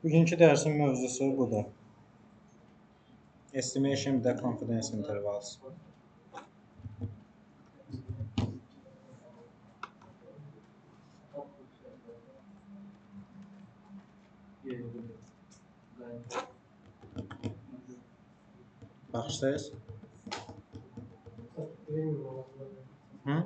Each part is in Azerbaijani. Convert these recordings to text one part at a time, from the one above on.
Bugünkü dərsin mövzusu budur. Estimation with the confidence intervals. Başlayız. Hı?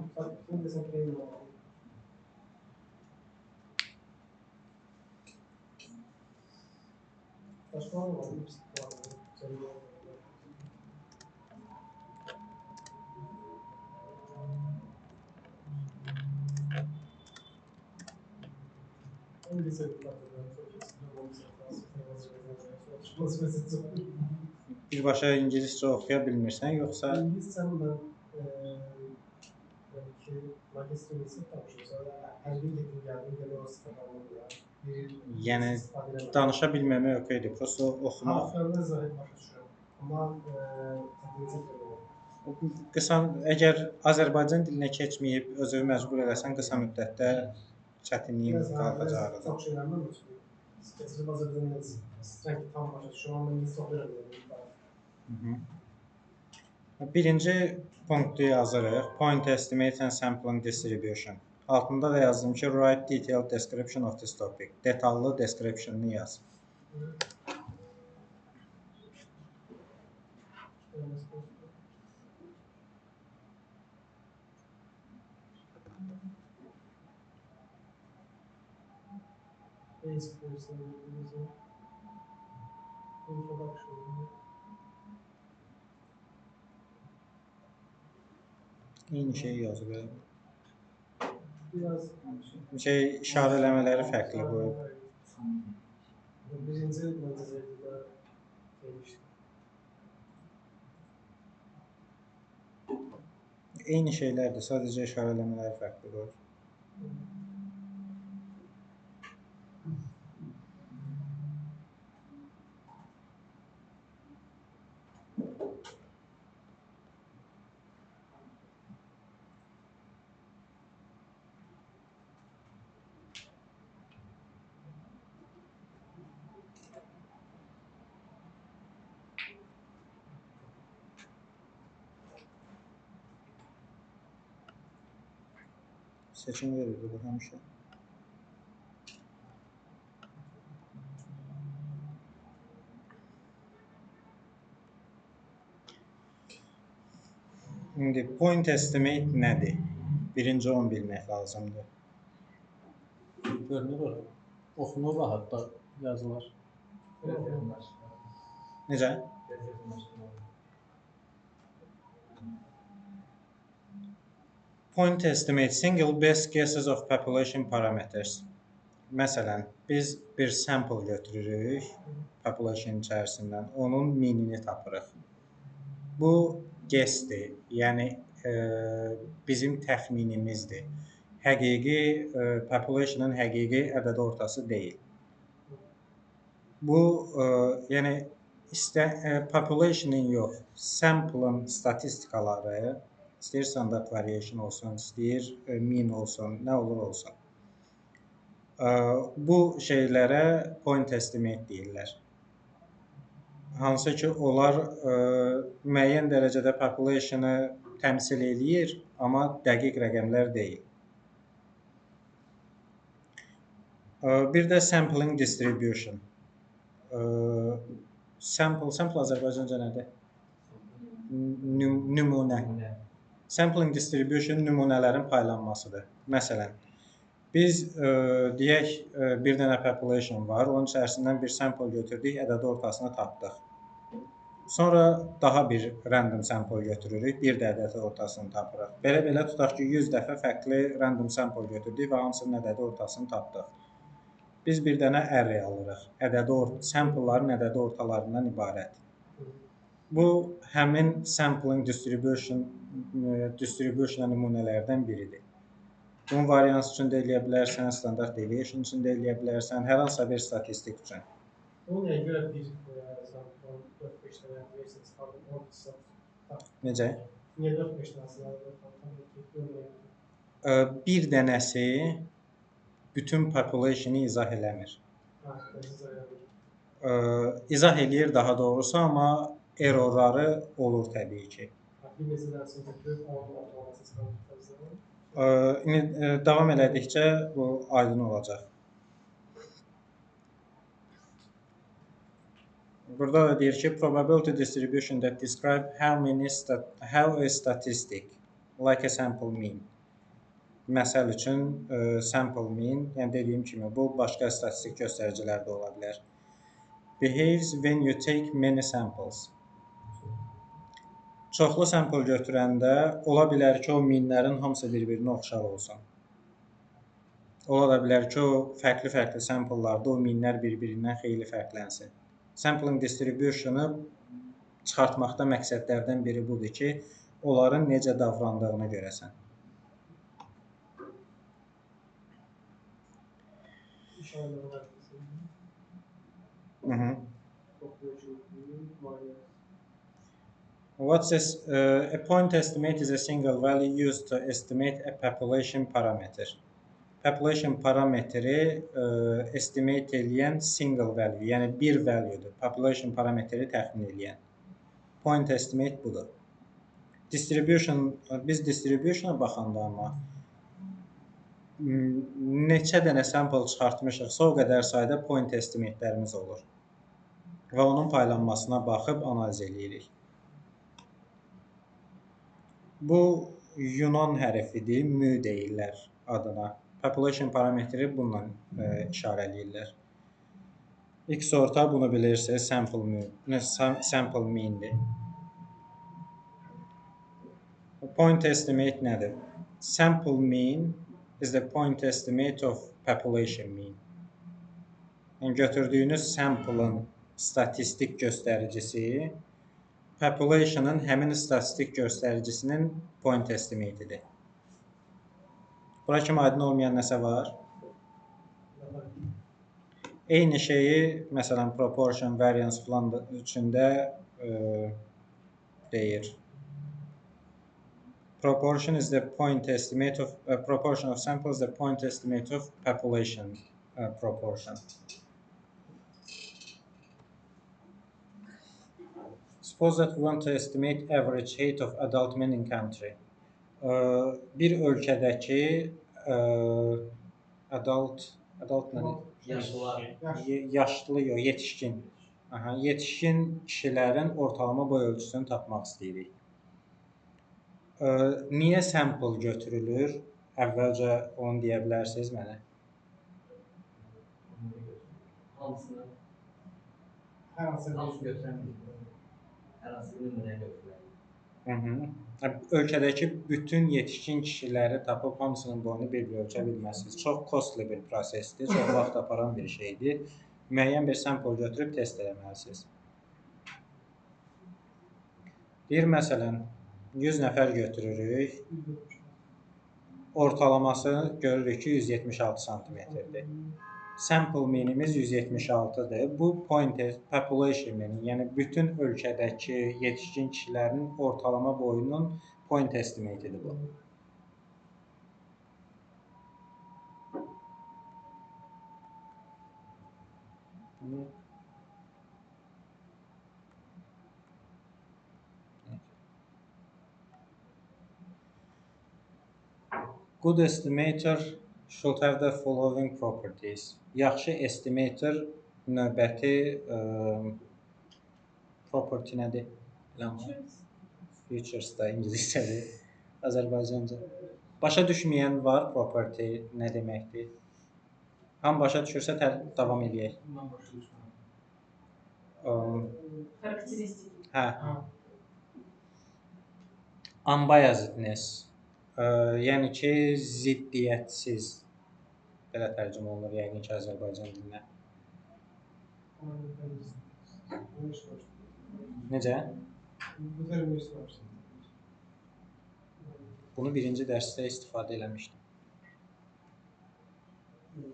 Birbaşa ingiliscə oxuya bilmirsən, yoxsa İngiliscə mən ki, magistr universitet tapmışam. Hər bir yetim gəldim, gələ o istifadə yəni danışa bilməmək okeydir. Prosta oxumaq. Harflərdən zahid başa düşürəm. Amma tədqiq Qısa, əgər Azərbaycan dilinə keçməyib özünü məcbur eləsən, qısa müddətdə çətinliyin qalxacağıdır. Çox şeylərdən məsələn, keçib Azərbaycan dilini istəyirəm ki, tam başa düşürəm, amma ingilis çox öyrənmirəm. Birinci punktu yazırıq. Point estimate and sampling distribution. Altında da yazdım ki, write detailed description of this topic. Detallı description'ını yaz. Eyni şey yazılır. Biraz işarələmələri fərqli qoyub. Birinci məncə Eyni şeylərdir, sadəcə işarələmələri fərqli qoyub. Seçim verirdi bu həmişə. İndi point estimate nədir? Birinci onu bilmək lazımdır. Görünür o. Oxunur da hatta yazılar. Necə? Point estimate, single best guesses of population parameters. Məsələn, biz bir sample götürürük population içərisindən, onun minini tapırıq. Bu guessdir, yəni bizim təxminimizdir. Həqiqi population'ın həqiqi ədəd ortası deyil. Bu, yəni population'ın yox, sample'ın statistikaları, istəyir standard variation olsun, istəyir mean olsun, nə olur olsun. Bu şeylərə point estimate deyirlər. Hansı ki, onlar müəyyən dərəcədə population'ı təmsil eləyir, amma dəqiq rəqəmlər deyil. Bir də sampling distribution. Sample Azərbaycanca nədir? Nümunə. Sampling distribution nümunələrin paylanmasıdır. Məsələn, biz deyək bir dənə population var, onun içərisindən bir sample götürdük, ədəd ortasını tapdıq. Sonra daha bir random sample götürürük, bir də ədədi ortasını tapırıq. Belə tutaq ki, 100 dəfə fərqli random sample götürdük və hamısının ədədi ortasını tapdıq. Biz bir dənə array alırıq. Sample'ların ədədi ortalarından ibarət. Bu həmin sampling distribution nümunələrdən biridir. Bunun varians üçün də eləyə bilərsən, standart deviation üçün də eləyə bilərsən, hər hansısa bir statistik üçün. Bunu nəyə görə bir sample 4-5 dənə versiyası qaldı, 10 saat? Necə? Niyə 4-5 dənəsi var? Bir dənəsi bütün populationu izah eləmir. İzah eləyir daha doğrusu, amma errorları olur təbii ki. Bir neçə dənəsini götürüb, onun ortalamasını çıxarıb. Davam elədikcə bu aydın olacaq. Burada da deyir ki, probability distribution that describe how a statistic like a sample mean. Məsəl üçün sample mean, yəni dediyim kimi bu başqa statistik göstəricilər də ola bilər. Behaves when you take many samples. Çoxlu sample götürəndə ola bilər ki, o minlərin hamısı bir-birinə oxşar olsun. Ola da bilər ki, o fərqli sample'larda o minlər bir-birindən xeyli fərqlənsin. Sampling distributionu çıxartmaqda məqsədlərdən biri budur ki, onların necə davrandığını görəsən. What's this? A point estimate is a single value used to estimate a population parameter. Population parametri estimate eləyən single value, yəni bir value'dur. Population parametri təxmin eləyən. Point estimate budur. Biz distribution'a baxanda amma neçə dənə sample çıxartmışıqsa, o qədər sayda point estimate'lərimiz olur. Və onun paylanmasına baxıb analiz eləyirik. Bu Yunan hərfidir, mü deyirlər adına. Population parametri bununla işarə eləyirlər. İlk sorta bunu bilirsiniz, sample mean'dir. Point estimate nədir? Sample mean is the point estimate of population mean. Yəni götürdüyünüz sample'ın statistik göstəricisi population'ın həmin statistik göstəricisinin point estimate'idir. Bura kimi aydın olmayan nəsə var? Eyni şeyi, məsələn, proportion, variance falan üçün də deyir. Proportion is the point estimate of proportion of samples, the point estimate of population proportion. Suppose that we want to estimate average height of adult men in country. Bir ölkədəki adult nədir? Yaşlı yox, yetişkin. Yetişkin kişilərin ortalama boy ölçüsünü tapmaq istəyirik. Niyə sample götürülür? Əvvəlcə onu deyə bilərsiniz mənə? Hamısını Hər hansı götürəməyik. Hər hansı bir nümunə götürərik. Ölkədəki bütün yetişkin kişiləri tapıb hamısının boyunu bir-bir ölçə bilməzsiniz. Çox costly bir prosesdir, çox vaxt aparan bir şeydir. Müəyyən bir sample götürüb test eləməlisiniz. Deyir, məsələn, 100 nəfər götürürük, ortalaması görürük ki, 176 santimetrdir. Sample meanimiz 176'dır. Bu population mean, yəni bütün ölkədəki yetişkin kişilərin ortalama boyunun point estimate'idir bu. Good estimator should have the following properties. Yaxşı estimator növbəti property nədir? Features da ingiliscədir, Azərbaycanca. Başa düşməyən var property nə deməkdir? Hamı başa düşürsə davam edək. Hə, Ha. unbiasedness. Yəni ki, ziddiyyətsiz. Belə tərcümə olunur yəqin ki, Azərbaycan dilinə. Necə? Bu termini istemiştim. Bunu birinci dərsdə istifadə eləmişdim.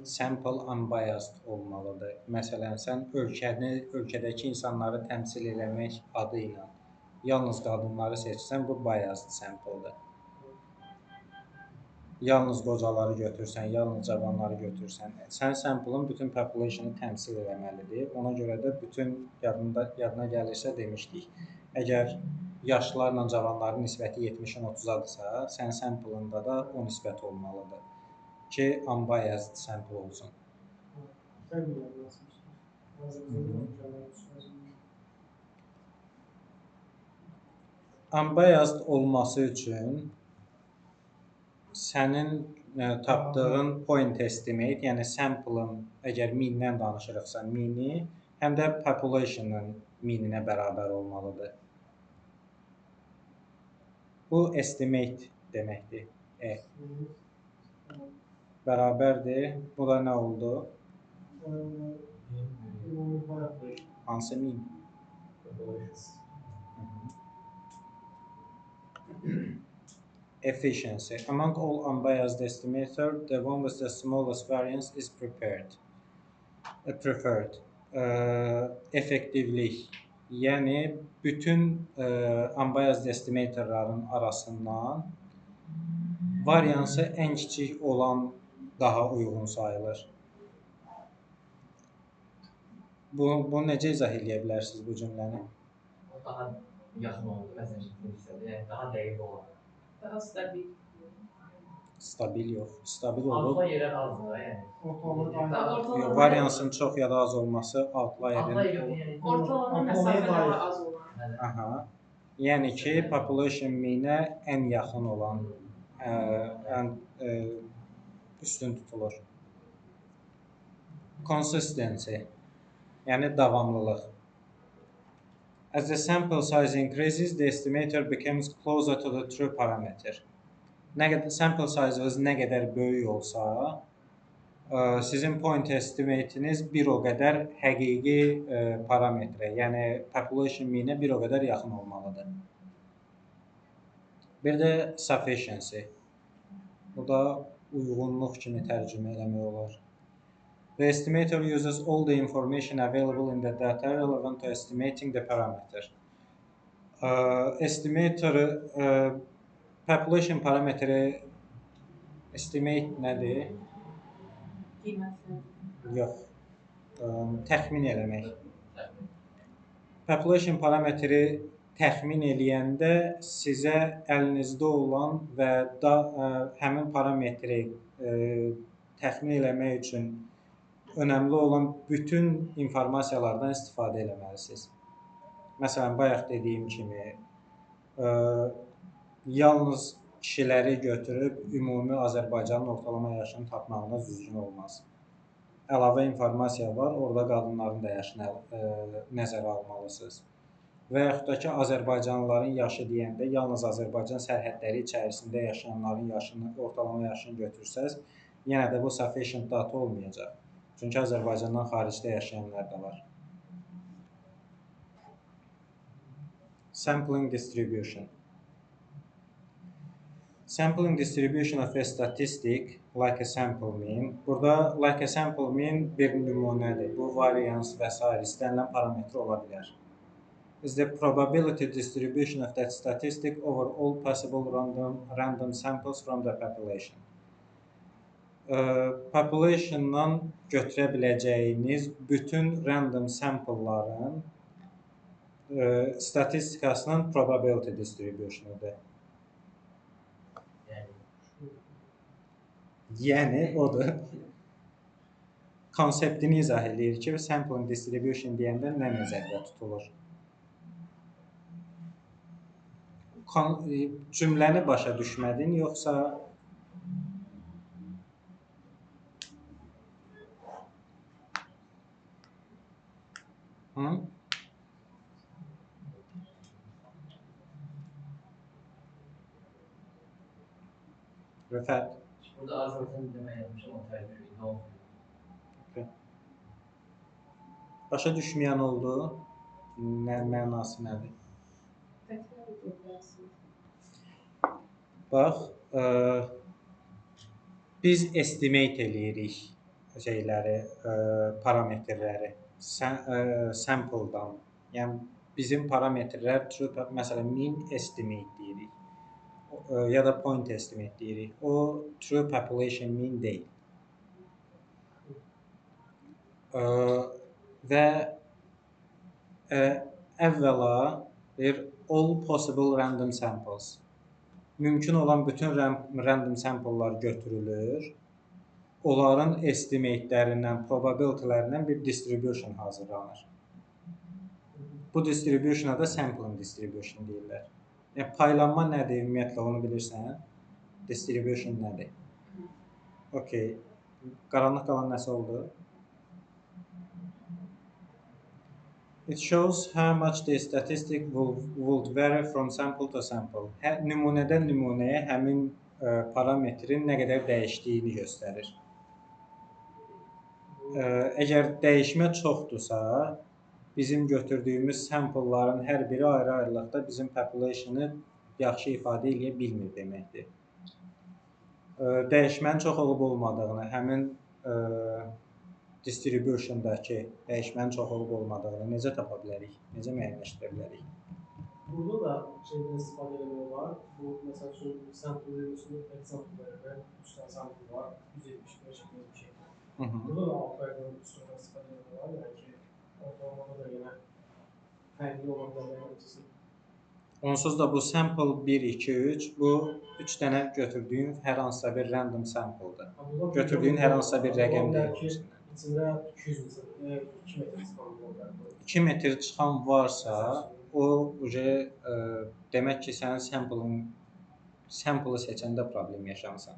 Sample unbiased olmalıdır. Məsələn, sən ölkədəki insanları təmsil eləmək adı ilə yalnız qadınları seçsən, bu biased sample-dır. Yalnız qocaları götürsən, yalnız cavanları götürsən, sən sample-ın bütün population-ı təmsil eləməlidir. Ona görə də bütün yadına gəlirsə demişdik, əgər yaşlılarla cavanların nisbəti 70-in 30-adırsa, sən sample-ında da o nisbət olmalıdır ki, unbiased sample olsun. Sen mi yazmıştın? Unbiased olması üçün sənin tapdığın point estimate, yəni sample-ın əgər 1000-dən danışırıqsa 1000-i, həm də population-ın 1000-inə bərabər olmalıdır. Bu estimate deməkdir. Bərabərdir. Bu da nə oldu? Hansı 1000? Efficiency. Among all unbiased estimators, the one with the smallest variance is preferred. Effektivlik. Yəni bütün unbiased estimatorların arasından variansı ən kiçik olan daha uyğun sayılır. Bunu necə izah edə bilərsiniz bu cümləni? O daha yaxın oldu, məsələn, yəni daha dəqiq olar. Daha stabil. Stabil yox. Stabil Alfa olur. yerə azdır, yəni. Ortalama Variansın çox ya da az olması outlier-in. Ortalama məsafə daha az olan. Aha. Yəni ki, population mean-ə ən yaxın olan ən üstün tutulur. Consistency. Yəni davamlılıq. As the sample size increases, the estimator becomes closer to the true parameter. Sample size-ınız nə qədər böyük olsa, sizin point estimate'iniz bir o qədər həqiqi parametrə, yəni population mean-ə bir o qədər yaxın olmalıdır. Bir də sufficiency. Bu da uyğunluq kimi tərcümə eləmək olar. The estimator uses all the information available in the data relevant to estimating the parameter. Estimator population parametri estimate nədir? Qiymətlər. Yox. Təxmin eləmək. Population parametri təxmin eləyəndə sizə əlinizdə olan və həmin parametri təxmin eləmək üçün önəmli olan bütün informasiyalardan istifadə etməlisiniz. Məsələn, bayaq dediyim kimi, yalnız kişiləri götürüb ümumi Azərbaycanın ortalama yaşını tapmağınız düzgün olmaz. Əlavə informasiya var, orada qadınların da yaşını nəzərə almalısınız. Və yaxud da ki, Azərbaycanlıların yaşı deyəndə yalnız Azərbaycan sərhədləri içərisində yaşayanların yaşını, ortalama yaşını götürsəz, yenə də bu sufficient data olmayacaq. Çünki Azərbaycandan xaricdə yaşayanlar da var. Sampling distribution. Sampling distribution of a statistic like a sample mean. Burada like a sample mean bir nümunədir. Bu variance və s. istənilən parametr ola bilər. Is the probability distribution of that statistic over all possible random samples from the population. Populationdan götürə biləcəyiniz bütün random sample'ların statistikasının probability distribution'udur. Yəni odur. Konseptini izah edir ki, sampling distribution deyəndə nə nəzərdə tutulur? Cümləni başa düşmədin, yoxsa Fərq. Burada Azərbaycan dilində mən yazmışam, o tərcümə edildi, olmuyor. Başa düşməyən oldu. Nə mənası nədir? Təkrar edilməsi. Bax, biz estimate eləyirik şeyləri, parametrləri sample-dan. Yəni bizim parametrlər məsələn mean estimate deyirik. Ya da point estimate deyirik. O true population mean deyil. Və əvvəla all possible random samples. Mümkün olan bütün random sample'lar götürülür. Onların estimate'lərindən, probability'lərindən bir distribution hazırlanır. Bu distributiona da sampling distribution deyirlər. Yəni paylanma nədir ümumiyyətlə onu bilirsən? Distribution nədir? Okay. Qaranlıq qalan nəsə oldu? It shows how much the statistic would vary from sample to sample. Nümunədən nümunəyə həmin parametrin nə qədər dəyişdiyini göstərir. Əgər dəyişmə çoxdursa, bizim götürdüyümüz sample'ların hər biri ayrı-ayrılıqda bizim populationu yaxşı ifadə edə bilmir deməkdir. Dəyişmənin çox olub olmadığını, həmin distribution-dakı dəyişmənin çox olub olmadığını necə tapa bilərik? Necə müəyyənləşdirə bilərik? Burada da şeydən istifadə etmək olar. Bu məsəl üçün sample veriyorsunuz, example verir. 3 tane sample var. 175 bir şey. Burada da altlardan üstünden istifadə etmək olar. Yəni ki, ortalamada da yenə fərqli olan bəlirləyicisi. Onsuz da bu sample 1, 2, 3 bu 3 dənə götürdüyün hər hansısa bir random sample'dır. Götürdüyün hər hansısa bir rəqəm deyil. İçində 200 metr, 2 metr çıxan olar. 2 metr çıxan varsa, o demək ki, sənin sample'ı seçəndə problem yaşamısan.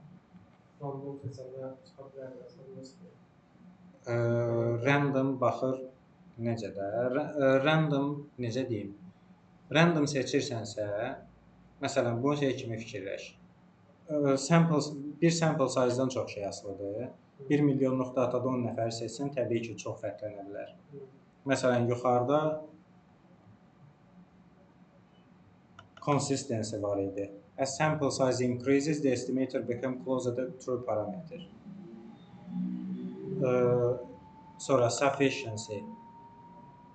Random seçəndə çıxa bilər. Random baxır necə də. Random necə deyim? Random seçirsənsə, məsələn, bu şey kimi fikirləş. Bir sample size-dan çox şey asılıdır. 1 milyonluq datada 10 nəfər seçsən, təbii ki, çox fərqlənə bilər. Məsələn, yuxarıda consistency var idi. As sample size increases, the estimator becomes closer to true parameter. Sonra sufficiency.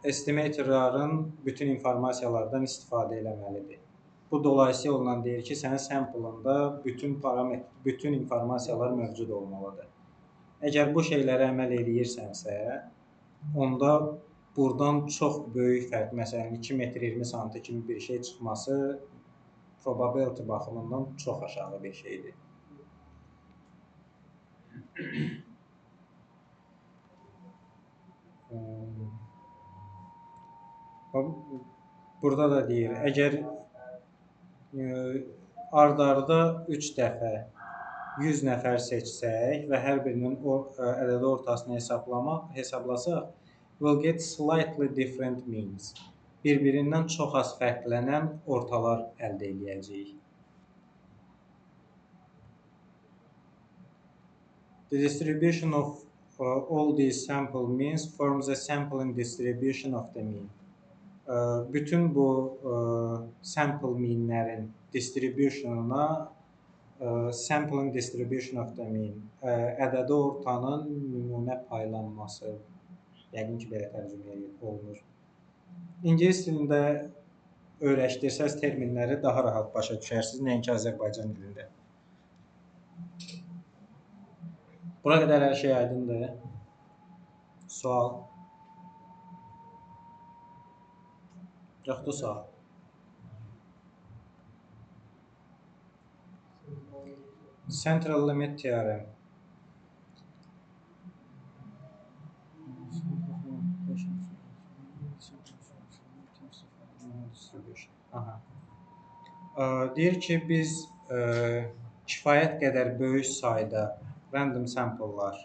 Estimatorların bütün informasiyalardan istifadə eləməlidir. Bu dolayısıyla ondan deyir ki, sənin sample'ında bütün informasiyalar mövcud olmalıdır. Əgər bu şeylərə əməl edirsənsə, onda buradan çox böyük fərq, məsələn 2 metr 20 sm kimi bir şey çıxması probability baxımından çox aşağı bir şeydir. Burada da deyir, əgər ard-arda 3 dəfə 100 nəfər seçsək və hər birinin ədədi ortasını hesablasaq, we'll get slightly different means. Bir-birindən çox az fərqlənən ortalar əldə edəcəyik. The distribution of all these sample means forms a sampling distribution of the mean. Bütün bu sample meanlərin distributionuna sampling distribution of the mean, ədədi ortanın nümunə paylanması, yəqin ki, belə tərcümə olunur. İngilis dilində öyrəşdirsəz terminləri daha rahat başa düşərsiniz, nəinki Azərbaycan dilində. Bura qədər hər şey aydındır. Sual? Yoxdur sual. Central limit theorem. Deyir ki, biz kifayət qədər böyük sayda random sample'lar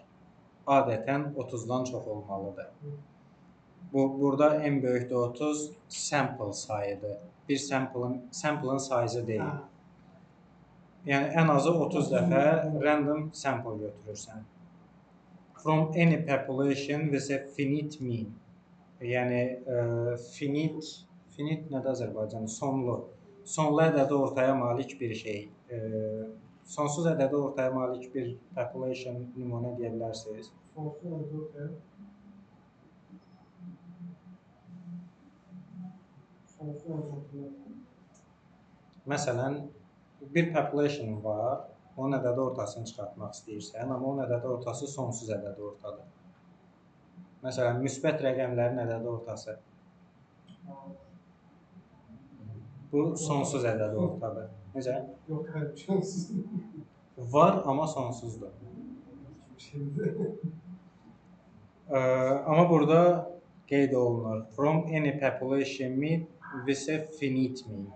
adətən 30-dan çox olmalıdır. Burada en böyükdə 30 sample sayıdır. Bir sample'ın size deyil. Yəni ən azı 30 dəfə random sample götürürsən. From any population with a finite mean. Yəni finite nədir Azərbaycan? Sonlu. Sonlu ədədi ortaya malik bir şey. Sonsuz ədədi ortaya malik bir population nümunə deyə bilərsiniz. Sonsuz ədədi ortaya. Sonsuz ədədi ortaya. Məsələn, bir population var, onun ədədi ortasını çıxartmaq istəyirsən, amma onun ədədi ortası sonsuz ədədi ortadır. Məsələn, müsbət rəqəmlərin ədədi ortası. Bu sonsuz ədədi ortadır. Necə? Yox, hər bir sonsuz. Var, amma sonsuzdur. Amma burada qeyd olunur. From any population mean with a finite mean.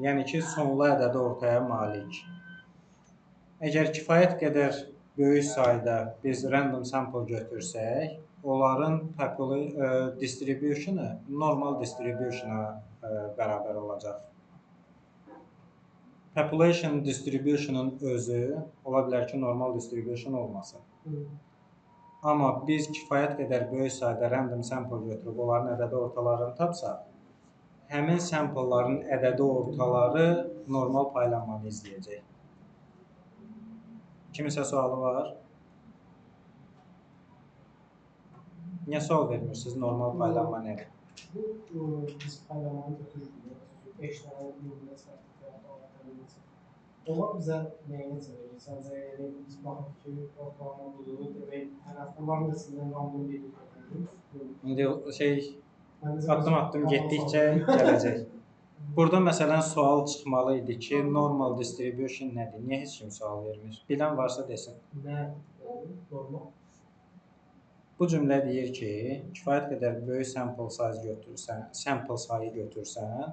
Yəni ki, sonlu ədədi ortaya malik. Əgər kifayət qədər böyük sayda biz random sample götürsək, onların distributionu normal distributiona bərabər olacaq. Population distributionun özü ola bilər ki, normal distribution olmasın. Amma biz kifayət qədər böyük sayda random sample götürüb onların ədədi ortalarını tapsaq, həmin sampleların ədədi ortaları normal paylanmanı izləyəcək. Kiminsə sualı var? Niyə sual vermirsiniz? Normal paylanma nədir? Bu biz paylamanı götürürük. 5 dənə nümunə çıxartdıq. Onlar bizə nəyini verir? Səncə biz baxaq ki, ortalama budur, demək, bunların nəsildən random bir götürürük. İndi addım getdikcə gələcək. Burada məsələn sual çıxmalı idi ki, normal distribution nədir? Niyə heç kim sual vermir? Bilən varsa desin. Nə normal? Bu cümlə deyir ki, kifayət qədər böyük sample sayı götürsən,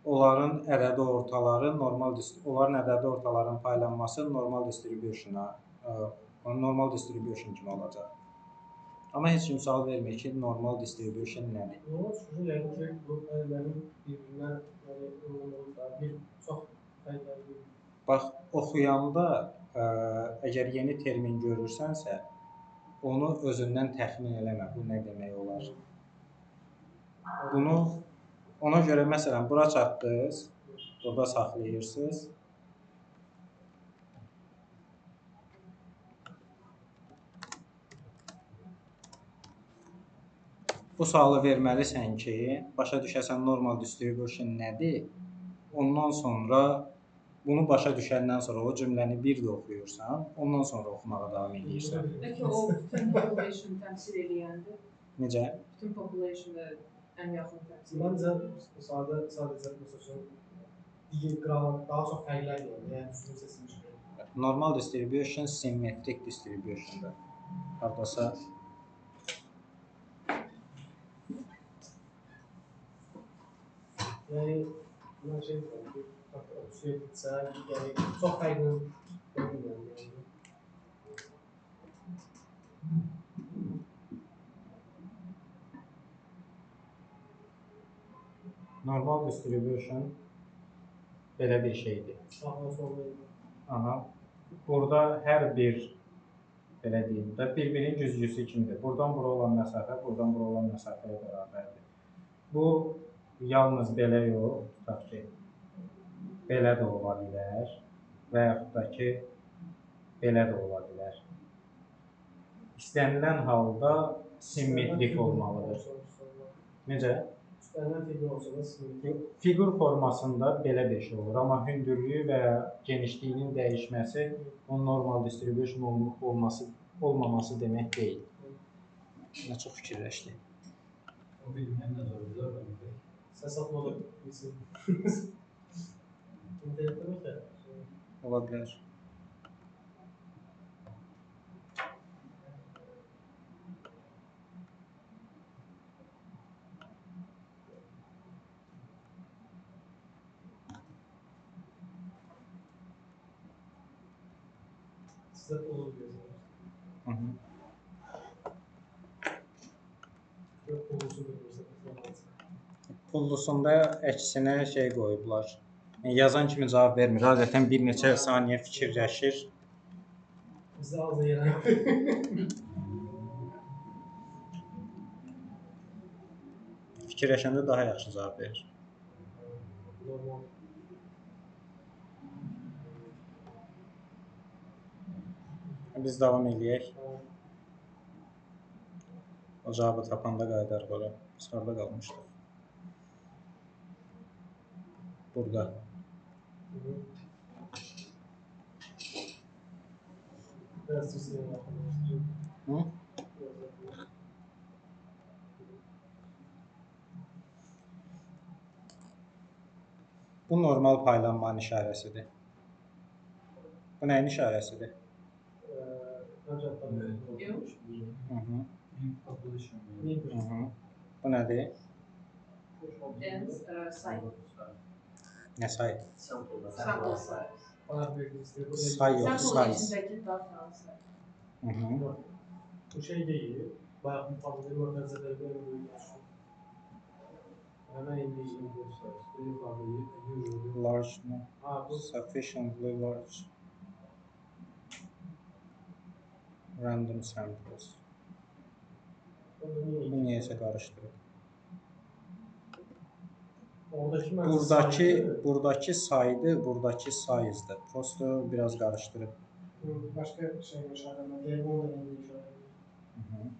onların ədədi ortaları onların ədədi ortalarının paylanması normal distribution kimi olacaq. Amma heç kim sual vermir ki, normal distribution nədir? Normal distribution yəni ki, bu ədədlərin bir-birinə uyğun olsa, bir çox fərqləri. Bax, oxuyanda əgər yeni termin görürsənsə, onu özündən təxmin eləmə, bu nə demək olar. Bunu ona görə məsələn bura çatdınız, burada saxlayırsınız. Bu sualı verməlisən ki, başa düşəsən normal distribution nədir? Ondan sonra bunu başa düşəndən sonra o cümləni bir də oxuyursan, ondan sonra oxumağa davam edirsən. Peki o bütün population təmsil edəyəndir? Necə? Bütün population'ı ən yaxın təmsil Məncə sadəcə məsələn daha çox fərqlər yoxdur. Yəni düzgün seçilmiş. Normal distribution simmetrik distributiondur. Hardasa yəni mən şey deyirəm ki, süretsə, yəni çox fərqli yəni. normal distribution belə bir şeydir. Aha. Burada hər bir belə deyim də bir-birinin güzgüsü kimidir. Buradan bura olan məsafə, buradan bura olan məsafəyə bərabərdir. Bu yalnız belə yox, tutaq ki, belə də ola bilər və yaxud da ki, belə də ola bilər. İstənilən halda simmetrik olmalıdır. Necə? Fiqur formasında belə bir şey olur, amma hündürlüyü və ya genişliyinin dəyişməsi onun normal distribution olmaması demək deyil. Nə çox fikirləşdi. O bilməyən nə zordur? Səs atmalı. İnternetdə Ola bilər. sizə olur deyəcəm. Yox, Pullusunda əksinə şey qoyublar. Yazan kimi cavab vermir. Adətən bir neçə saniyə fikirləşir. Bizdə az yerə yox. Fikirləşəndə daha yaxşı cavab verir. Normal. Biz davam eləyək. O cavabı tapanda qayıdarıq ora. Biz harada qalmışdıq? Burada. Biraz düzgün yapalım. Hı? Bu normal paylanmanın işarəsidir. Bu nəyin işarəsidir? Ancaq Yox. Hı-hı. Population. Hı-hı. Bu nədir? And site. Nə say? Sample size. Bana büyük Say yox, Sample size. içindəki data size. Hı-hı. Bu şey değil. Bayağı bir fazla bir organizeleri böyle büyük olsun. Hemen indi Large, no. Ha bu Sufficiently large. Random samples. Bu niyəsə qarışdırıb. Oradaki Buradakı saydı, buradakı size'dır. Prosto biraz qarışdırıb. başka şey işareleme. D1 da indi işareleme. Hı-hı.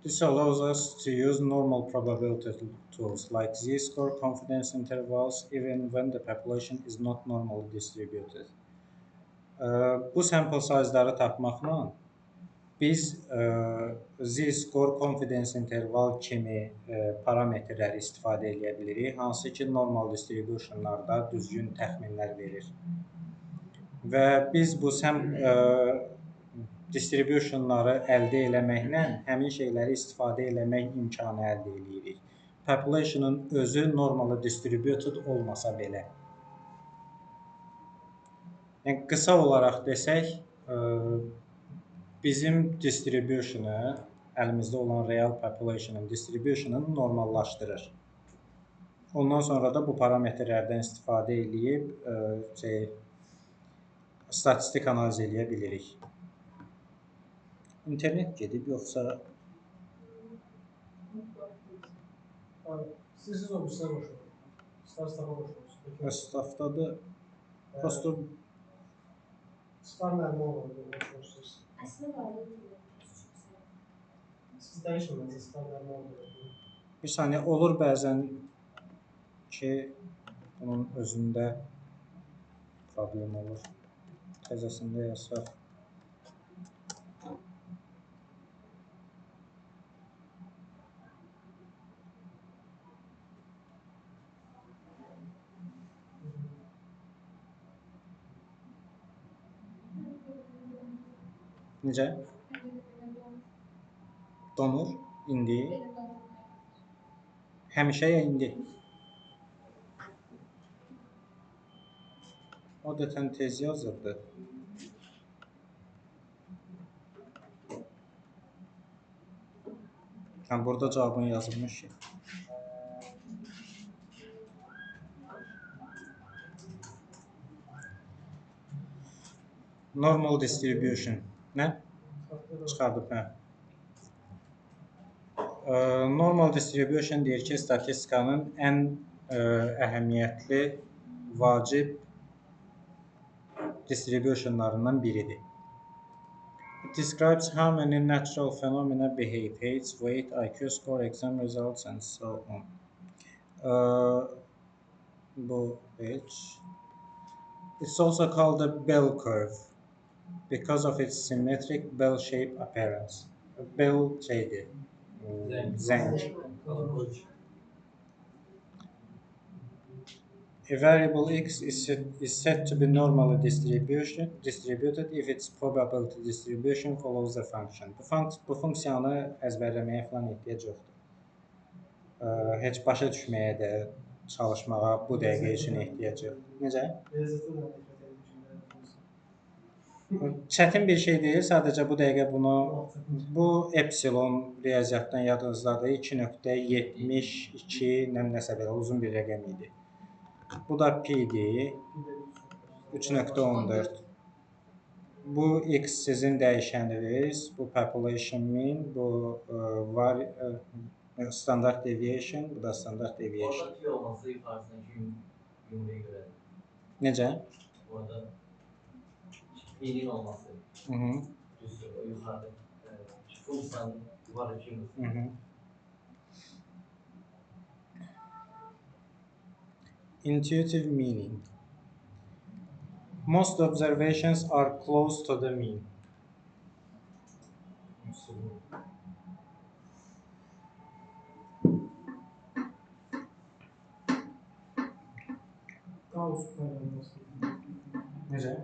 This allows us to use normal probability tools like z-score confidence intervals even when the population is not normally distributed. Bu sample size'ları tapmaqla biz z-score confidence interval kimi parametrləri istifadə edə bilirik, hansı ki normal distributionlarda düzgün təxminlər verir. Və biz bu distributionları əldə eləməklə həmin şeyləri istifadə eləmək imkanı əldə edirik. Population'ın özü normally distributed olmasa belə. Yəni qısa olaraq desək, bizim distributionu, əlimizdə olan real population'ın distribution'ını normallaşdırır. Ondan sonra da bu parametrlərdən istifadə edib statistik analiz eləyə bilirik. İnternet gedib yoxsa Siz o bizden boşver. Starstaff'a boşver. Staff'dadır. Prosto Star mermi olur. Boşver. Aslında var. Siz değişmemeniz star mermi olur. bir saniyə olur bəzən ki bunun özündə problem olur. Təzəsində yazsaq. Necə? Donur indi. Həmişə ya indi? Adətən tez yazırdı. Yəni burada cavabını yazılmış ki. Normal distribution. Nə? Çıxardıb, hə. Normal distribution deyir ki, statistikanın ən əhəmiyyətli, vacib distributionlarından biridir. It describes how many natural phenomena behave, height, weight, IQ score, exam results, and so on. Bu H. It's also called a bell curve because of its symmetric bell-shaped appearance. Bell şeydir, zəng. A variable x is said to be normally distributed if its probability distribution follows the function. Bu funksiyanı əzbərləməyə falan ehtiyac yoxdur. Heç başa düşməyə də, çalışmağa bu dəqiqə üçün ehtiyac yoxdur. Necə? Çətin bir şey deyil, sadəcə bu dəqiqə bunu bu epsilon riyaziyyatdan yadınızdadır. 2.72 nə nəsə belə uzun bir rəqəm idi. Bu da pi-dir. 3.14. Bu x sizin dəyişəniniz, bu population mean, bu var standart deviation, bu da standart deviation. Orada pi olması yuxarısındakı yumruya görə. Necə? Orada pi'nin olması. Düzdür, o yuxarıda funksiyanın yuxarıdakı yumrusu. Intuitive meaning. Most observations are close to the mean. Gauss paylanması. Necə?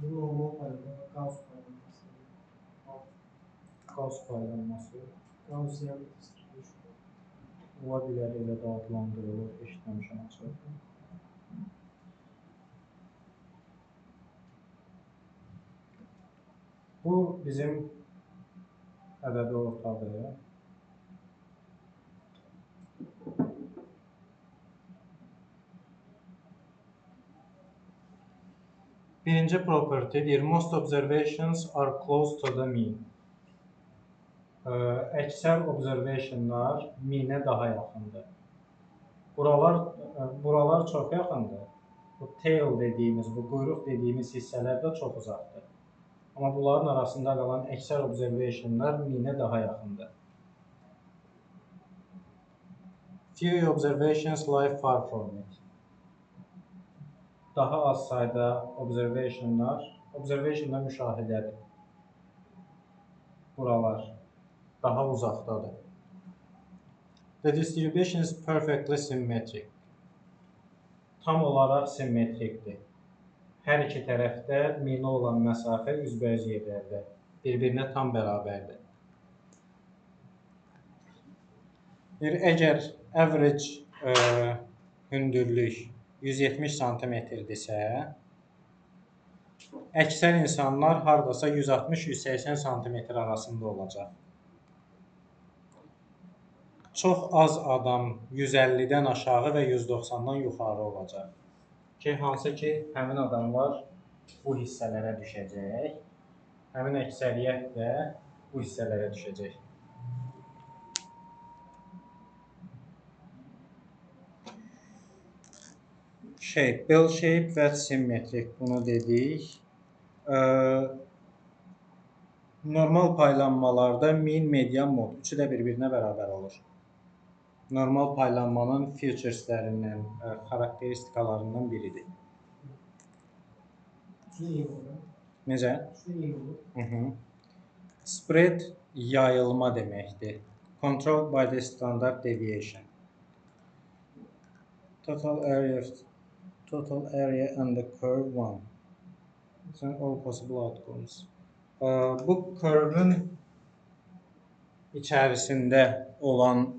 Bu normal paylanma, Gauss paylanması. Gauss paylanması. Gaussian distribution. Ola bilər elə də adlandırılır, eşitməmişəm açıq. Bu bizim ədədi ortadır. Birinci property deyir, most observations are close to the mean. Əksər observationlar mean-ə daha yaxındır. Buralar çox yaxındır. Bu tail dediyimiz, bu quyruq dediyimiz hissələr də çox uzaqdır. Amma bunların arasında qalan əksər observationlar mean-ə daha yaxındır. Few observations lie far from it. Daha az sayda observationlar müşahidədir. Buralar daha uzaqdadır. The distribution is perfectly symmetric. Tam olaraq simmetrikdir. Hər iki tərəfdə mean-ə olan məsafə üzbəüz yerlərdə, bir-birinə tam bərabərdir. Əgər average hündürlük 170 sm-dirsə, əksər insanlar hardasa 160-180 sm arasında olacaq. Çox az adam 150-dən aşağı və 190-dan yuxarı olacaq. Hansı ki, həmin adamlar bu hissələrə düşəcək, həmin əksəriyyət də bu hissələrə düşəcək. Bell shape və symmetric, bunu dedik. Normal paylanmalarda mean, median, mod üçü də bir-birinə bərabər olur. Normal paylanmanın featureslərindən, xarakteristikalarından biridir. Necə? Spread yayılma deməkdir. Controlled by the standard deviation. Total area and the curve 1. All possible outcomes. Bu curve'ün içərisində olan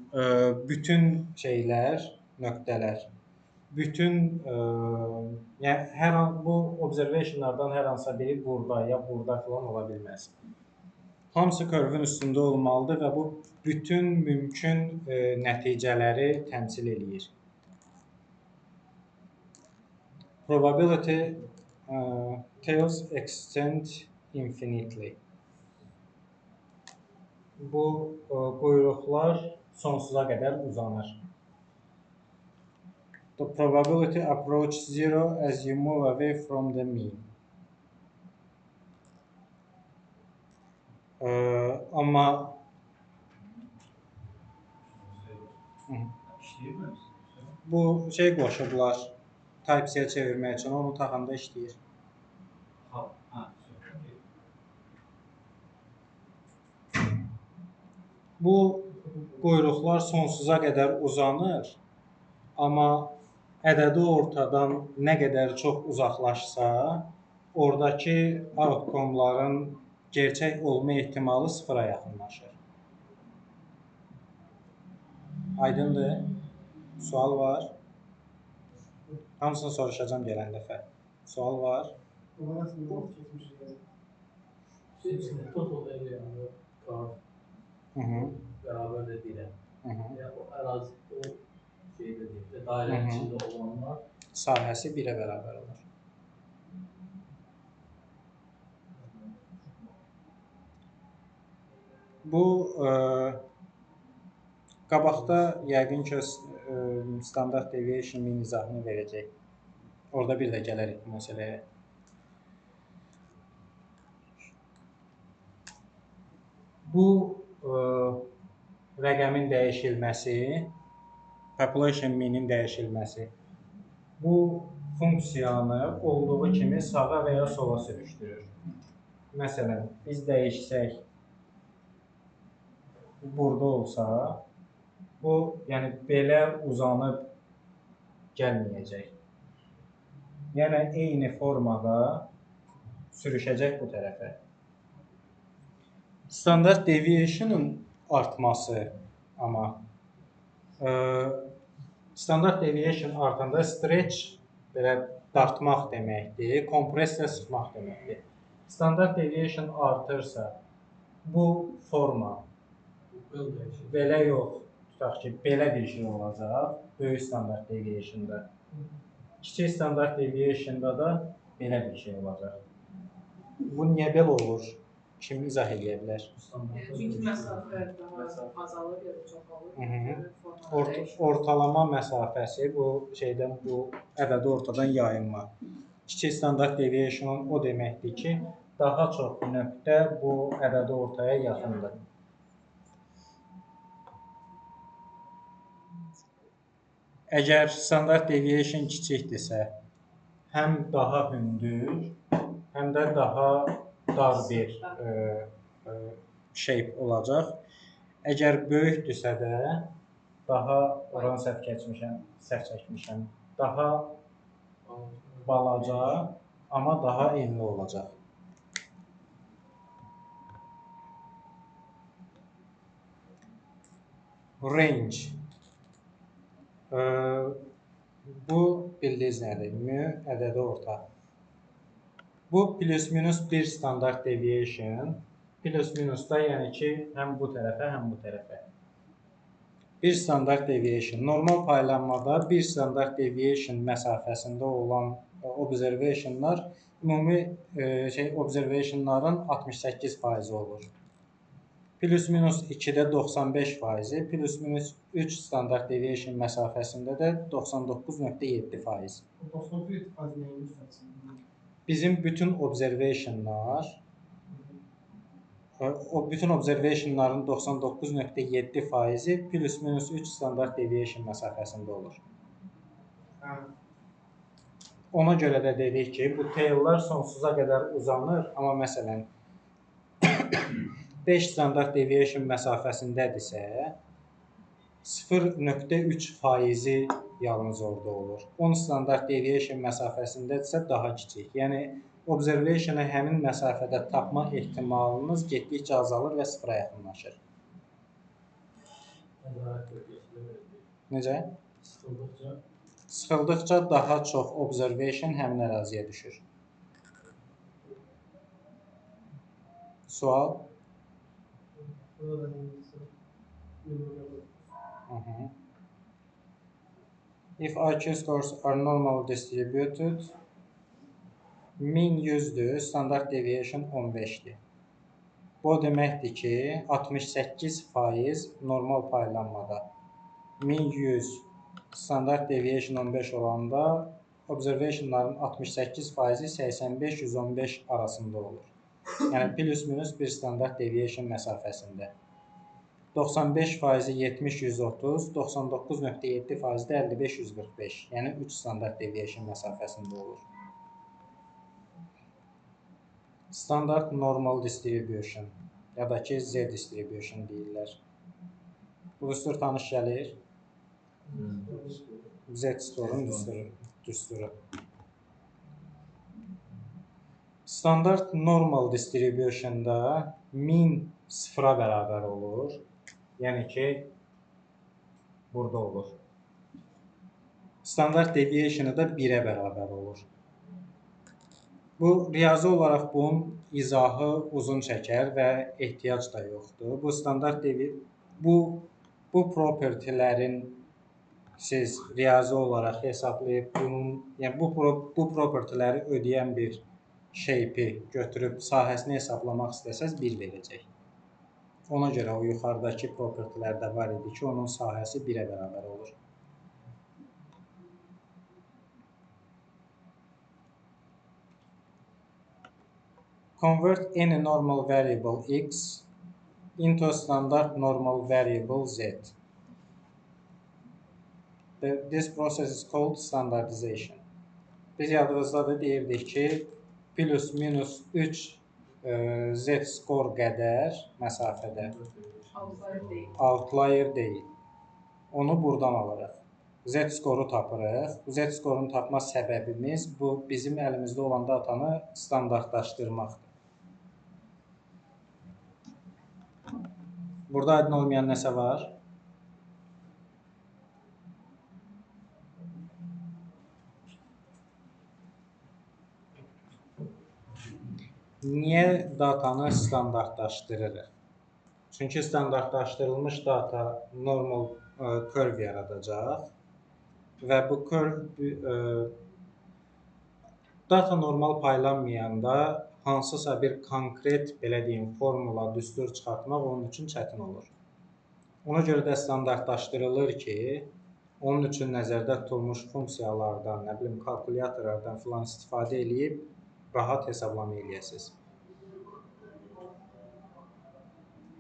bütün şeylər, nöqtələr, bütün yəni bu observationlardan hər hansısa biri burada ya burada filan ola bilməz. Hamısı curve'ün üstündə olmalıdır və bu bütün mümkün nəticələri təmsil eləyir. Probability tails extend infinitely. Bu quyruqlar sonsuza qədər uzanır. The probability approach zero as you move away from the mean. Amma bu şey qoşublar Type-C çevirmək üçün, onu taxanda işləyir. Bu quyruqlar sonsuza qədər uzanır, amma ədədi ortadan nə qədər çox uzaqlaşsa, oradakı outcome-ların gerçək olma ehtimalı sıfıra yaxınlaşır. Aydındır? Sual var? Hamısını soruşacağım gələn dəfə. Sual var? Bunlar aslında vaxt keçmişdir. Total area curve Hı -hı. beraber de deyirəm. Hı -hı. Yəni o ərazi, o şeydə deyil, dairənin içində olanlar Sahəsi 1-ə bərabər olur. Bu qabaqda yəqin ki standart deviation-in izahını verəcək. Orada bir də gələrik bu məsələyə. Bu rəqəmin dəyişilməsi, population mean-in dəyişilməsi bu funksiyanı olduğu kimi sağa və ya sola sürüşdürür. Məsələn, biz dəyişsək, burada olsa, bu yəni belə uzanıb gəlməyəcək. Yəni eyni formada sürüşəcək bu tərəfə. Standart deviation-ın artması amma standart deviation artanda stretch belə dartmaq deməkdir, kompressiya sıxmaq deməkdir. Standart deviation artırsa bu forma belə yox, tutaq ki, belə bir şey olacaq böyük standart deviation-da. Kiçik standart deviation-da da belə bir şey olacaq. Bu niyə belə olur? Kim izah edə bilər? Çünki məsafə daha azalır ya da çoxalır. Ortalama məsafəsi bu şeydən, bu ədədi ortadan yayınma. Kiçik standart deviation o deməkdir ki, daha çox nöqtə bu ədədi ortaya yaxındır. Əgər standart deviation kiçikdirsə, həm daha hündür, həm də daha dar bir shape olacaq. Əgər böyükdürsə də, daha oranı səhv çəkmişəm, daha balaca, amma daha enli olacaq. Range. Bu bildiyiniz nədir? Mu ədədi orta. Bu plus-minus 1 standart deviation. Plus-minus da yəni ki, həm bu tərəfə, həm bu tərəfə. Bir standart deviation. Normal paylanmada bir standart deviation məsafəsində olan observationlar ümumi observationların 68% olur. Plus-minus 2-də 95%, plus-minus 3 standart deviation məsafəsində də 99.7%. 99.7% nəyin üstəsində? Bizim bütün observationların 99.7%-i plus-minus 3 standart deviation məsafəsində olur. Ona görə də dedik ki, bu tail'lar sonsuza qədər uzanır, amma məsələn 5 standart deviation məsafəsindədirsə 0.3%-i yalnız orada olur. 10 standart deviation məsafəsindədirsə daha kiçik. Yəni observationu həmin məsafədə tapma ehtimalınız getdikcə azalır və sıfıra yaxınlaşır. Necə? Sıxıldıqca daha çox observation həmin əraziyə düşür. Sual? If IQ scores are normally distributed, mean 100-dür, standart deviation 15-dir. Bu deməkdir ki, 68% normal paylanmada, mean 100, standart deviation 15 olanda observationların 68%-i 85-115 arasında olur. Yəni plus-minus bir standart deviation məsafəsində. 95%-i 70-130, 99.7%-i 55-145. Yəni 3 standart deviation məsafəsində olur. Standart normal distribution ya da ki Z distribution deyirlər. Bu düstur tanış gəlir. Z-skorun düsturu. Standart normal distributionda mean 0-a bərabər olur. Yəni ki, burada olur. Standart deviationu da 1-ə bərabər olur. Bu riyazi olaraq bunun izahı uzun çəkər və ehtiyac da yoxdur. Bu standart devir bu propertilərin siz riyazi olaraq hesablayıb yəni bu propertiləri ödəyən bir shape-i götürüb sahəsini hesablamaq istəsəz 1 verəcək. Ona görə o yuxarıdakı propertilərdə var idi ki, onun sahəsi 1-ə bərabər olur. Convert any normal variable x into standard normal variable z. This process is called standardization. Biz yadınızdadır, deyirdik ki, plus minus 3 z skor qədər məsafədə outlier deyil. Onu buradan alırıq. Z skoru tapırıq. Z skorunu tapma səbəbimiz bu bizim əlimizdə olan datanı standartlaşdırmaqdır. Burada aydın olmayan nəsə var? Niyə datanı standartlaşdırırıq? Çünki standartlaşdırılmış data normal curve yaradacaq və bu curve data normal paylanmayanda hansısa bir konkret, belə deyim, formula, düstur çıxartmaq onun üçün çətin olur. Ona görə də standartlaşdırılır ki, onun üçün nəzərdə tutulmuş funksiyalardan, nə bilim, kalkulyatorlardan filan istifadə edib rahat hesablama eləyəsiniz.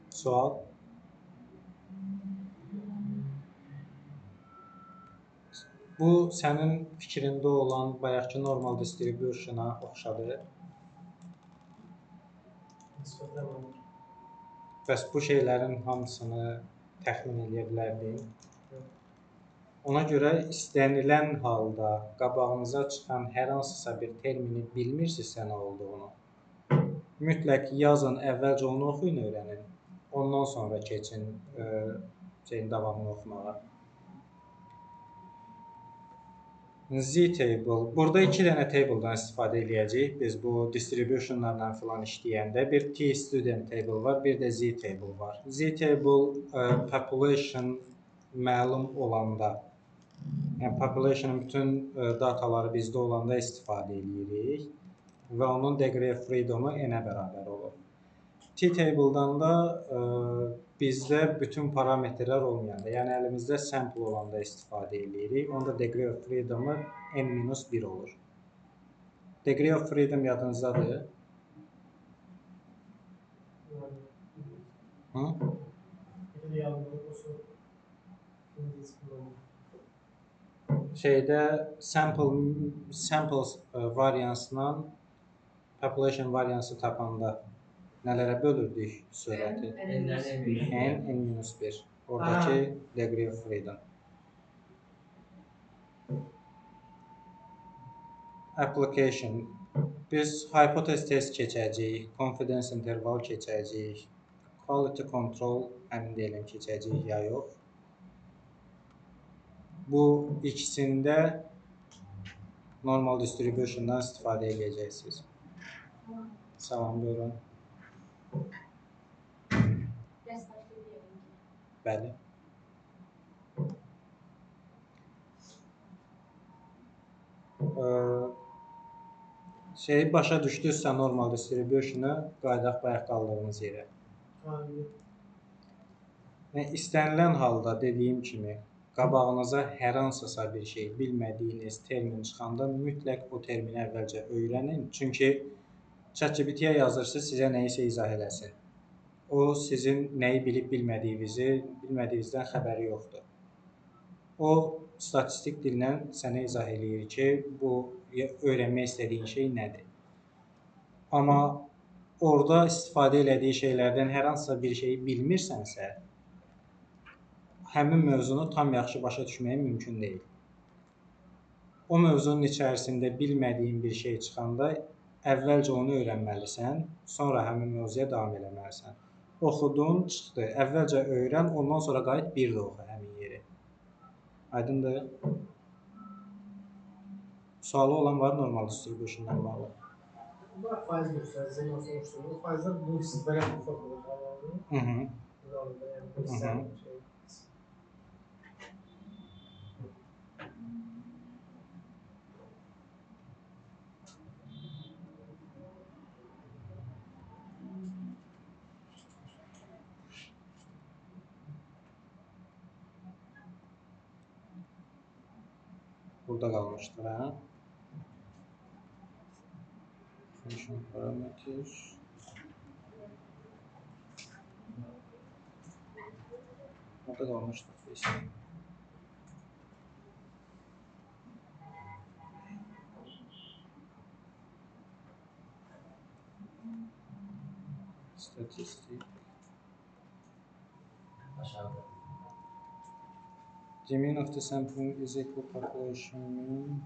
Sual? Bu sənin fikrində olan bayaqki normal distribution-a oxşadır. Bəs bu şeylərin hamısını təxmin edə bilərdin. Ona görə istənilən halda qabağınıza çıxan hər hansısa bir termini bilmirsinizsə nə olduğunu, mütləq yazın, əvvəlcə onu oxuyun, öyrənin. Ondan sonra keçin davamını oxumağa. Z-table. Burada 2 dənə table'dan istifadə edəcəyik. Biz bu distributionlarla filan işləyəndə bir T-student table var, bir də Z-table var. Z-table population məlum olanda, yəni population'ın bütün dataları bizdə olanda istifadə edirik və onun degree of freedom-u n-ə bərabər olur. T-table'dan da bizdə bütün parametrlər olmayanda, yəni əlimizdə sample olanda istifadə edirik. Onda degree of freedom-u n-1 olur. Degree of freedom yadınızdadır? Samples variansından population variansı tapanda nələrə bölürdük sürəti? n-1. Oradakı degree of freedom. Application. Biz hypothesis test keçəcəyik, confidence interval keçəcəyik, quality control əmin deyiləm keçəcəyik ya yox. Bu ikisində normal distribution'dan istifadə edəcəksiniz. Salam, buyurun. Bəli. Başa düşdünüzsə normal distribution'ı qaydaq bayaq qaldığımız yerə. İstənilən halda dediyim kimi qabağınıza hər hansısa bir şey, bilmədiyiniz termin çıxanda mütləq o termini əvvəlcə öyrənin. Çünki ChatGPT-yə yazırsınız, sizə nəyisə izah eləsin. O sizin nəyi bilib bilmədiyinizdən xəbəri yoxdur. O statistik dillə sənə izah eləyir ki, bu öyrənmək istədiyin şey nədir. Amma orada istifadə elədiyi şeylərdən hər hansısa bir şeyi bilmirsənsə, həmin mövzunu tam yaxşı başa düşməyin mümkün deyil. O mövzunun içərisində bilmədiyin bir şey çıxanda əvvəlcə onu öyrənməlisən, sonra həmin mövzuya davam eləməlisən. Oxudun, çıxdı. Əvvəlcə öyrən, ondan sonra qayıt bir də oxu həmin yeri. Aydındır? Sualı olan var normal distribution'dan bağlı? Bunlar faiz göstəricisi nasıl oluşturulur? Faizlər bu siz belə bir formada bağlanır. Bunlarla yəni bu hissənin şey. Burada qalmışdır, hə? Function parameters. Burada qalmışdır. Statistik. Aşağıda. The mean of the sampling is equal population mean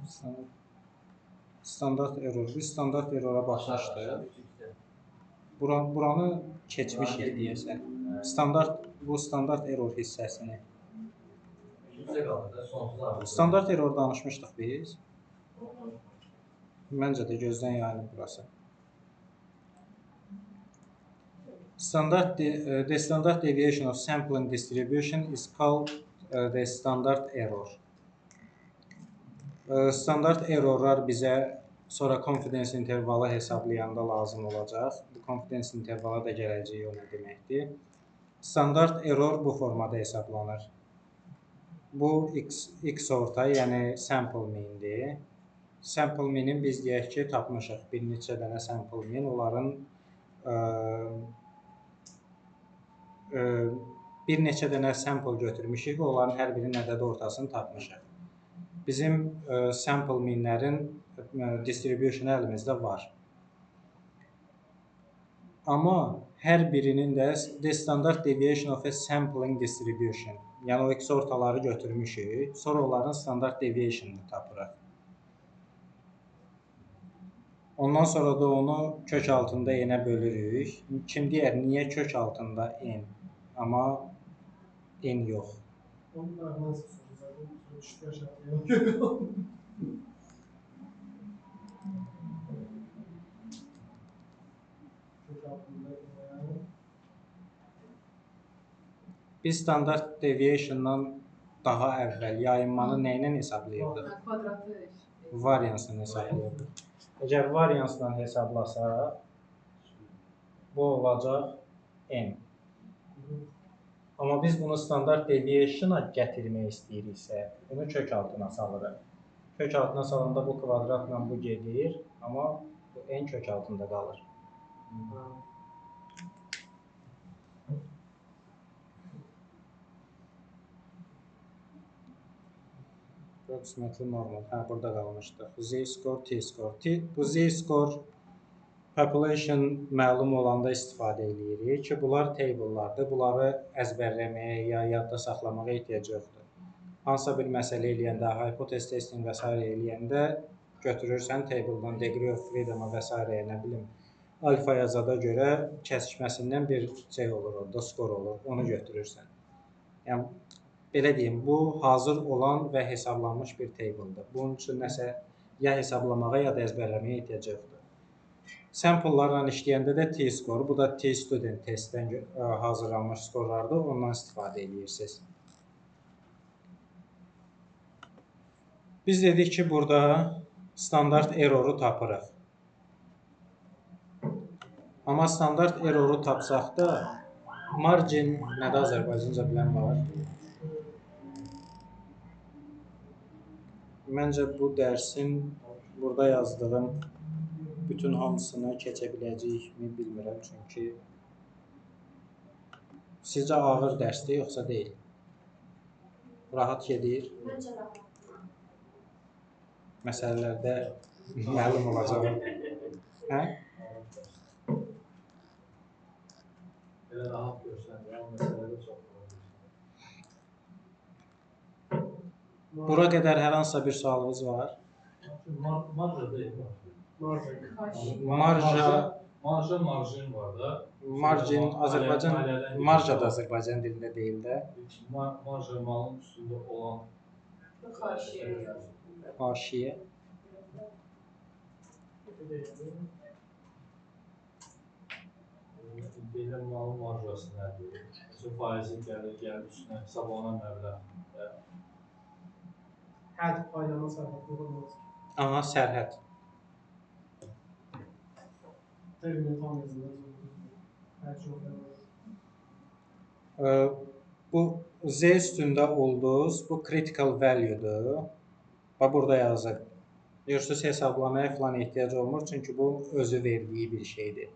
standart error. Biz standart errora baxmışdıq. Buranı keçmişik deyəsən. Bu standart error hissəsini. Yüzde qalır da sonsuz artır. Standart error danışmışdıq biz. Məncə də gözdən yayılıb burası. The standard deviation of sampling distribution is called the standard error. Standart errorlar bizə sonra confidence intervalı hesablayanda lazım olacaq. Bu confidence intervala da gələcək o nə deməkdir? Standart error bu formada hesablanır. Bu x orta, yəni sample mean-dir. Sample mean-in biz deyək ki, tapmışıq bir neçə dənə sample mean. Onların bir neçə dənə sample götürmüşük və onların hər birinin ədəd ortasını tapmışıq. Bizim sample mean-lərin distribution əlimizdə var. Amma hər birinin də the standard deviation of a sampling distribution, yəni o x ortaları götürmüşük, sonra onların standard deviation'ını tapırıq. Ondan sonra da onu kök altında n-ə bölürük. Kim deyər, niyə kök altında n, amma n yox? Onun da nasıl soracağım? Düşük aşağıya. Biz standart deviation'dan daha əvvəl yayınmanı nə ilə hesablayırdıq? Kvadratı. Variansla hesablayırdıq. Əgər variansla hesablasaq, bu olacaq n. Amma biz bunu standart deviation'a gətirmək istəyiriksə, bunu kök altına salırıq. Kök altına salanda bu kvadratla bu gedir, amma bu n kök altında qalır. Approximately normal. Hə, burada qalmışdıq. Z-score, T-score. Bu Z-score population məlum olanda istifadə edirik ki, bunlar table'lardır. Bunları əzbərləməyə ya yadda saxlamağa ehtiyac yoxdur. Hansısa bir məsələ eləyəndə, hypothesis testing və s. eləyəndə götürürsən table'dan degree of freedom və s. nə bilim, alfa yazada görə kəsişməsindən bir şey olur, orada skor olur, onu götürürsən. Yəni, belə deyim, bu hazır olan və hesablanmış bir table'dır. Bunun üçün nəsə ya hesablamağa, ya da əzbərləməyə ehtiyac yoxdur. Sample'larla işləyəndə də T-score, bu da T-student testdən hazırlanmış skorlardır, ondan istifadə edirsiniz. Biz dedik ki, burada standart error'u tapırıq. Amma standart error'u tapsaq da, margin nədə Azərbaycanca bilən var? Məncə bu dərsin burada yazdığım bütün hamısını keçə biləcəyikmi bilmirəm, çünki sizcə ağır dərsdir, yoxsa deyil? Rahat gedir? Məncə rahat. Məsələlərdə məlum olacaq. Hə? Belə rahat görsənir, amma məsələdə çox olur. Bura qədər hər hansısa bir sualınız var? Marja deyil. Marja marjin var da. Marjin Azərbaycan, marja da Azərbaycan dilində deyil də. Marja malın üstündə olan Haşiyə. formulasını nədir? Mesela faizi gəlir üstünə hesablanan məbləğ. Həd paylanan sərhəd yoxdur. Aha, sərhəd. Termini tam yazılır. Hər şey olur. Bu Z üstündə ulduz, bu critical value-dur. Və burada yazır. Görürsünüz, hesablamaya falan ehtiyac olmur, çünki bu özü verdiyi bir şeydir.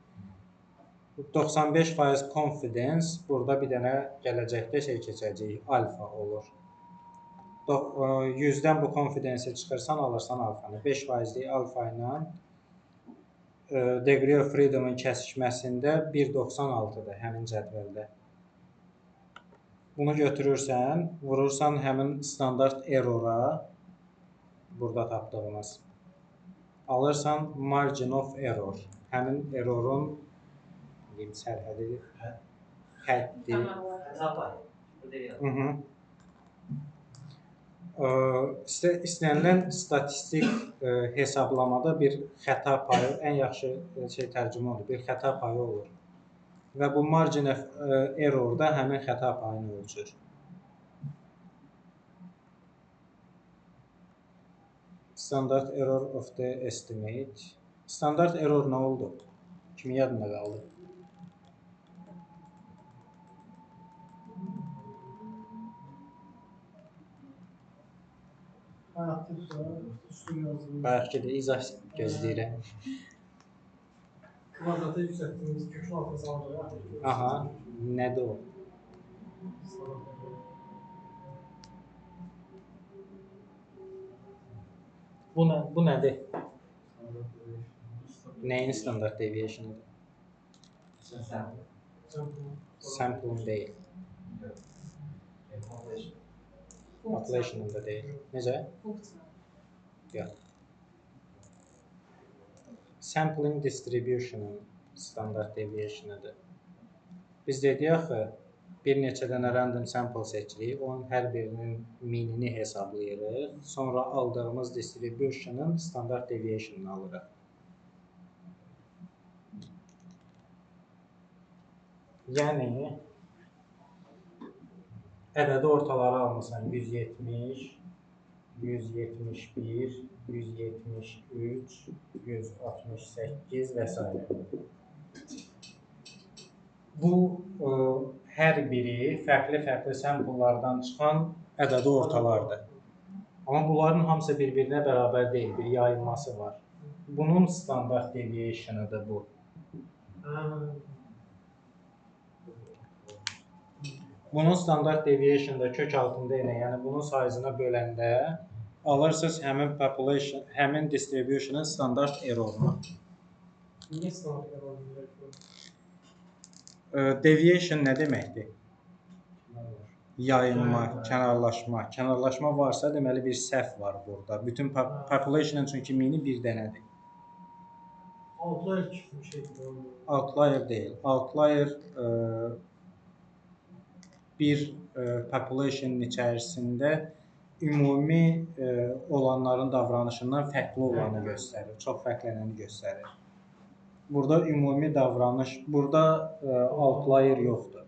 95% confidence, burada bir dənə gələcəkdə şey keçəcək, alfa olur. 100-dən bu confidence-i çıxırsan, alırsan alfanı. 5%lik alfa ilə degree of freedom-ın kəsişməsində 1.96-dır həmin cədvəldə. Bunu götürürsən, vurursan həmin standart errora, burada tapdığımız. Alırsan margin of error. Həmin errorun sərhədi, həddi. Xəta payı. Bu deyil. İstənilən statistik hesablamada bir xəta payı, ən yaxşı tərcümə olur, bir xəta payı olur. Və bu margin of error da həmin xəta payını ölçür. Standard error of the estimate. Standard error nə oldu? Kimin yadında qaldı? Bayaqki də izah gözləyirəm. Kvadratı yüksəltdiyimiz kökün altına salacaq. Aha, nədir o? Bu nədir? Nəyin standard deviation-ıdır? Sampling deyil. Population-ın da deyil. Necə? Funksiya. Yox. Sampling distribution-ın standard deviation-ıdır. Biz dedik axı, bir neçə dənə random sample seçirik, onun hər birinin minini hesablayırıq, sonra aldığımız distribution-ın standard deviation-ını alırıq. Yəni, ədədi ortaları almışsan 170, 171, 173, 168 və s. Bu, hər biri fərqli-fərqli samplelardan çıxan ədədi ortalardır. Amma bunların hamısı bir-birinə bərabər deyil, bir yayılması var. Bunun standart deviation-ıdır bu. Bunun standart deviation-da kök altında ilə, yəni bunun sayısına böləndə alırsınız həmin population, həmin distribution-ın standart errorunu. Niyə standart error deyirlər? Deviation nə deməkdir? Yayılma, kənarlaşma. Kənarlaşma varsa, deməli bir səhv var burada. Bütün population-ın çünki mini bir dənədir. Outlier kimi şeydir. Outlier deyil. Outlier bir population-ın içərisində ümumi olanların davranışından fərqli olanı göstərir, çox fərqlənəni göstərir. Burada ümumi davranış, burada outlier yoxdur.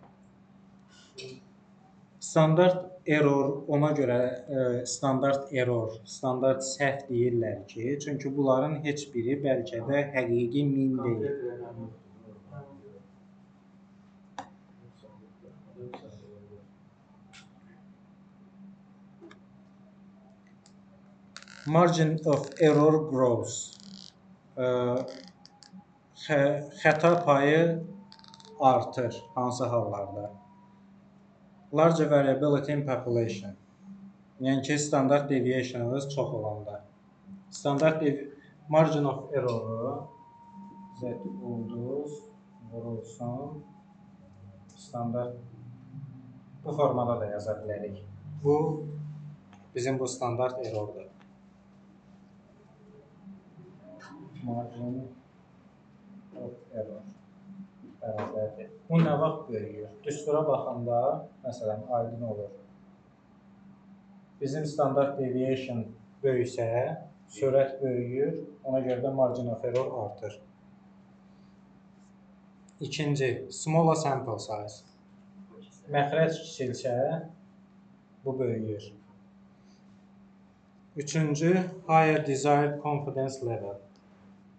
Standart error, ona görə standart error, standart səhv deyirlər ki, çünki bunların heç biri bəlkə də həqiqi min deyil. Margin of error grows. Xəta payı artır hansı hallarda? Large variability in population. Yəni ki, standart deviation-ınız çox olanda. Standart margin of error-u Z ulduz vurulsun standart bu formada da yaza bilərik. Bu bizim bu standart error-dur. Margin of error bərabərdir. Bu nə vaxt böyüyür? Düstura baxanda, məsələn, aydın olur. Bizim standart deviation böyüksə, sürət böyüyür, ona görə də margin of error artır. İkinci, smaller sample size. Məxrəc kiçilsə, bu böyüyür. Üçüncü, higher desired confidence level.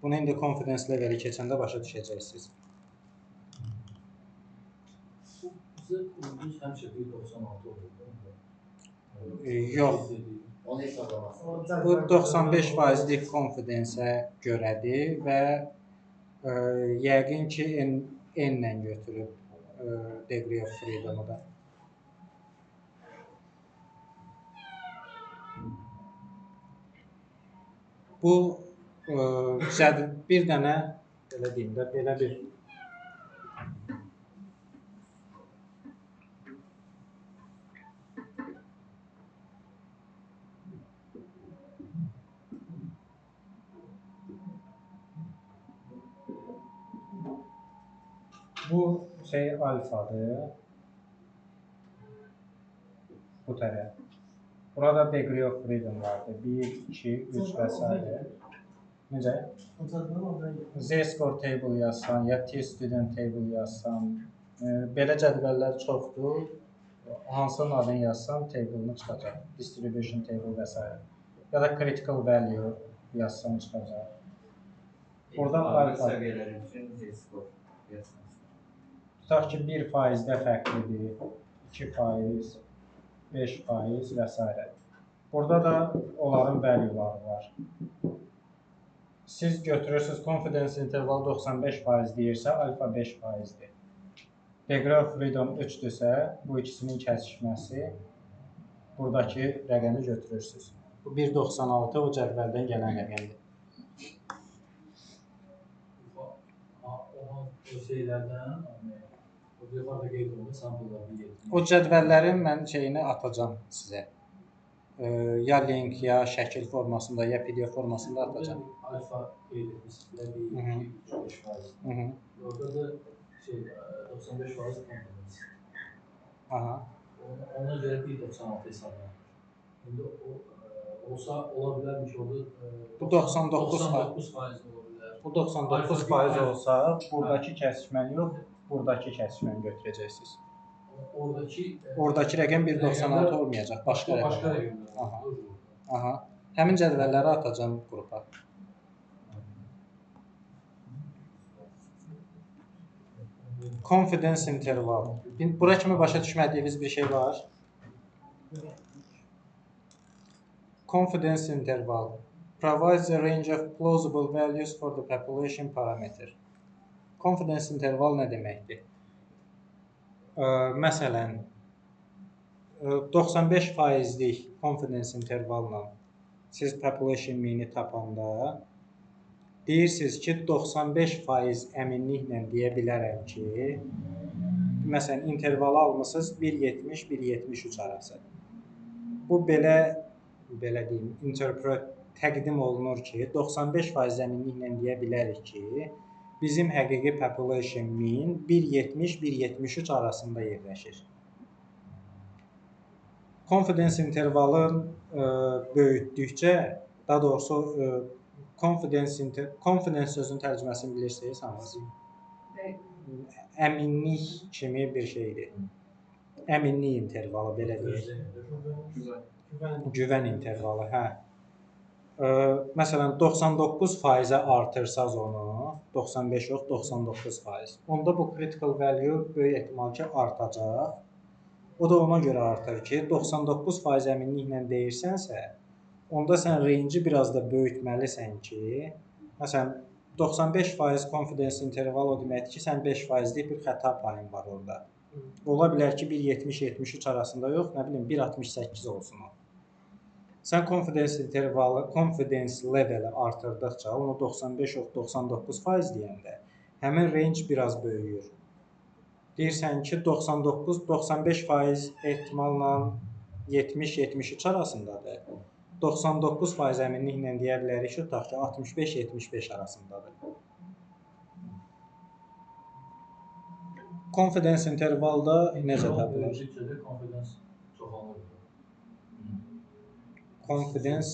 Bunu indi confidence leveli keçəndə başa düşəcəksiniz. Bizə ulduz həmişə 1.96 olur. Yox. Onu hesablamasın. Bu 95%lik konfidensə görədir və yəqin ki n-lə götürüb degree of freedom-u da. Bu bir dənə belə deyim də belə bir bu alfadır. Bu tərəf. Burada degree of freedom vardır. 1, 2, 3 və s. Necə? Z-score table yazsan, ya T-student table yazsan, belə cədvəllər çoxdur. Hansının adını yazsan, table'ını çıxacaq. Distribution table və s. Ya da critical value yazsan çıxacaq. Oradan alfa səviyyələri üçün Z-score yazsan. Tutaq ki, 1%-də fərqlidir, 2%, 5% və s. Burada da onların value'ları var. Siz götürürsünüz, confidence intervalı 95% deyirsə, alfa 5%dir. Degree of freedom 3-dürsə, bu ikisinin kəsişməsi, buradakı rəqəmi götürürsünüz. Bu 1.96 o cədvəldən gələn rəqəmdir. O şeylərdən, o yuxarıda qeyd olundu, sample'lar 1.70. O cədvəllərin mən şeyini atacam sizə. Ya link, ya şəkil formasında, ya PDF formasında atacam. Alfa qeyd etmişsiniz, 1.2-5%. Orada da 95% confidence. Aha. Ona görə 1.96 hesablanır. İndi olsa, ola bilərmi ki, orada Bu 99% ola bilər. Bu 99% olsa, buradakı kəsişməni yox, buradakı kəsişməni götürəcəksiniz. Oradakı rəqəm 1.96 olmayacaq, başqa rəqəm. Aha. Həmin cədvəlləri atacam qrupa. Confidence interval. Bura kimi başa düşmədiyiniz bir şey var? Confidence interval provides a range of plausible values for the population parameter. Confidence interval nə deməkdir? Məsələn, 95%lik confidence intervalla siz population mean-i tapanda deyirsiniz ki, 95% əminliklə deyə bilərəm ki, məsələn, intervalı almısınız 1.70-1.73 arası. Bu belə deyim, təqdim olunur ki, 95% əminliklə deyə bilərik ki, bizim həqiqi population mean 1.70-1.73 arasında yerləşir. Confidence intervalın böyütdükcə, daha doğrusu confidence sözünün tərcüməsini bilirsiniz hamınız. Əminlik kimi bir şeydir. Əminlik intervalı, belə deyək. Güvən intervalı, hə. Məsələn, 99%-ə artırsaz onu, 95 yox, 99%. Onda bu critical value böyük ehtimal ki, artacaq. O da ona görə artır ki, 99% əminliklə deyirsənsə, onda sən range-i biraz da böyütməlisən ki, məsələn, 95% confidence interval o deməkdir ki, sən 5%lik bir xəta payın var orada. Ola bilər ki, 1.70-73 arasında yox, nə bilim, 1.68 olsun o. Sən confidence intervalı, confidence leveli artırdıqca, onu 95 yox, 99% deyəndə, həmin range biraz böyüyür. Deyirsən ki, 95% ehtimalla 70-73 arasındadır. 99% əminliklə deyə bilərik ki, tutaq ki, 65-75 arasındadır. Confidence intervalda necə tapılır? Confidence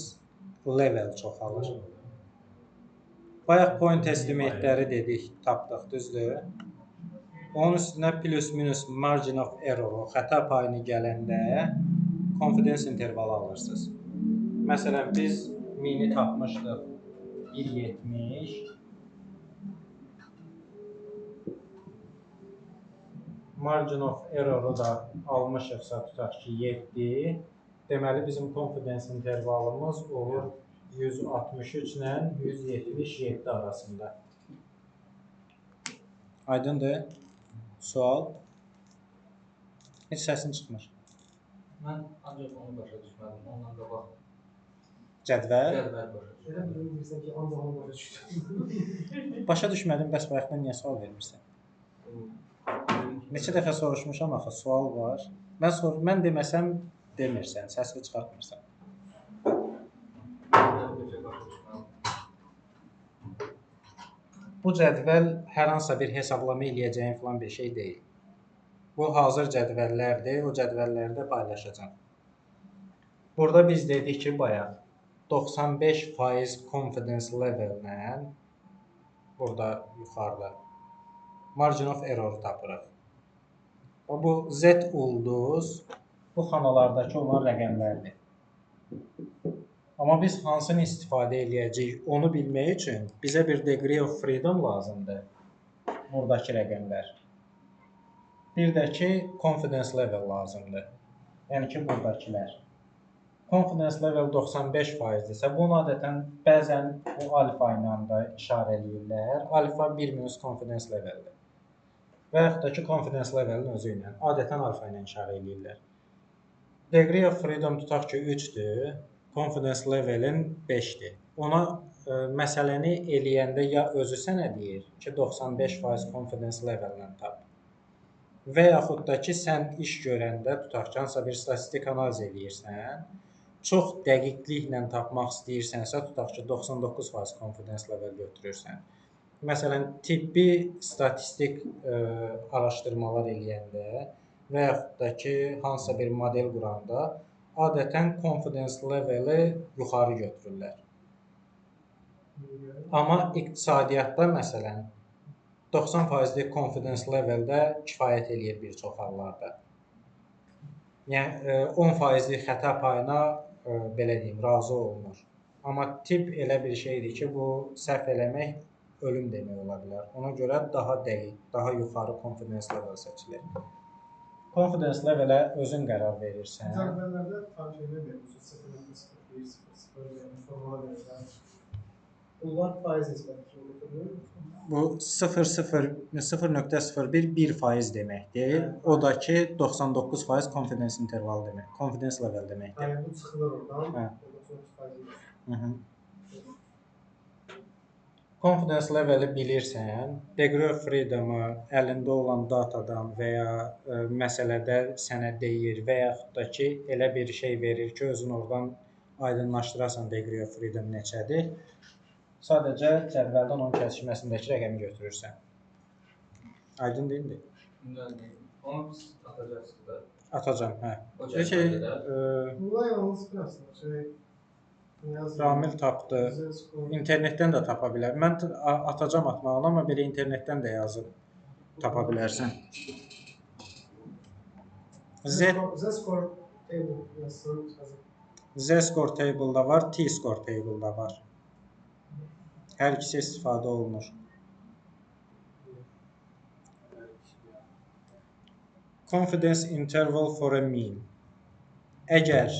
level çoxalır. Bayaq point estimateləri dedik, tapdıq, düzdür? Onun üstünə plus minus margin of error, xəta payını gələndə confidence intervalı alırsınız. Məsələn, biz mini tapmışdıq 1.70. Margin of error-u da almışıqsa tutaq ki 7. Deməli bizim confidence intervalımız olur 163 ilə 177 arasında. Aydındır? Sual? Heç səsin çıxmır. Mən ancaq onu başa düşmədim. Ondan qabaq Cədvəl? cədvəl başa düşmədim. Elə bilirsən ki, ancaq onu başa düşdüm. Başa düşmədim, bəs bayaqdan niyə sual vermirsən? Neçə dəfə soruşmuşam axı, sual var. Mən deməsəm demirsən, səsini çıxartmırsan. Bu cədvəl hər hansısa bir hesablama eləyəcəyin falan bir şey deyil. Bu hazır cədvəllərdir, o cədvəlləri də paylaşacağam. Burada biz dedik ki, bayaq 95% confidence level-lə burada yuxarıda margin of error tapırıq. Bu Z ulduz bu xanalardakı olan rəqəmlərdir. Amma biz hansını istifadə eləyəcəyik, onu bilmək üçün bizə bir degree of freedom lazımdır. Buradakı rəqəmlər. Bir də ki, confidence level lazımdır. Yəni ki, buradakilər. Confidence level 95%-dirsə, bunu adətən bəzən bu alfa ilə də işarə eləyirlər. Alfa 1 minus confidence level-dir. Və yaxud da ki, confidence level-in özü ilə. Adətən alfa ilə işarə eləyirlər. Degree of freedom tutaq ki, 3-dür. Confidence levelin 5-dir. Ona məsələni eləyəndə ya özü sənə deyir ki, 95% confidence level-lə tap. Və yaxud da ki, sən iş görəndə tutaq ki, hansısa bir statistik analiz eləyirsən, çox dəqiqliklə tapmaq istəyirsənsə, tutaq ki, 99% confidence level götürürsən. Məsələn, tibbi statistik araşdırmalar eləyəndə və yaxud da ki, hansısa bir model quranda adətən confidence level-i yuxarı götürürlər. Amma iqtisadiyyatda məsələn 90%lik confidence level-də kifayət eləyir bir çox hallarda. Yəni 10%lik xəta payına belə deyim, razı olunur. Amma tibb elə bir şeydir ki, bu səhv eləmək ölüm demək ola bilər. Ona görə daha dəqiq, daha yuxarı confidence level seçilir. Confidence level-ə özün qərar verirsən. Cədvəllərdə tarifini verirsən, 0.01, 0.0 formula verirsən. Bunlar faiz nisbəti götürülür. Bu 0.01 1% deməkdir. O da ki 99% confidence interval demək. Confidence level deməkdir. Yəni bu çıxılır oradan. Hə. 99%. Confidence level-i bilirsən, degree of freedom-ı əlində olan datadan və ya məsələdə sənə deyir və yaxud da ki, elə bir şey verir ki, özün oradan aydınlaşdırasan degree of freedom neçədir. Sadəcə cədvəldən onun kəsişməsindəki rəqəmi götürürsən. Aydın deyildi? Onu biz atacaqsınız da. Atacam, hə. O cədvəldə. Bunlar yalnız biraz Ramil tapdı. İnternetdən də tapa bilər. Mən atacam atmağını, amma belə internetdən də yazıb tapa bilərsən. Z-score table yazsın. Z-score table-da var, T-score table-da var. Hər ikisi istifadə olunur. Confidence interval for a mean. Əgər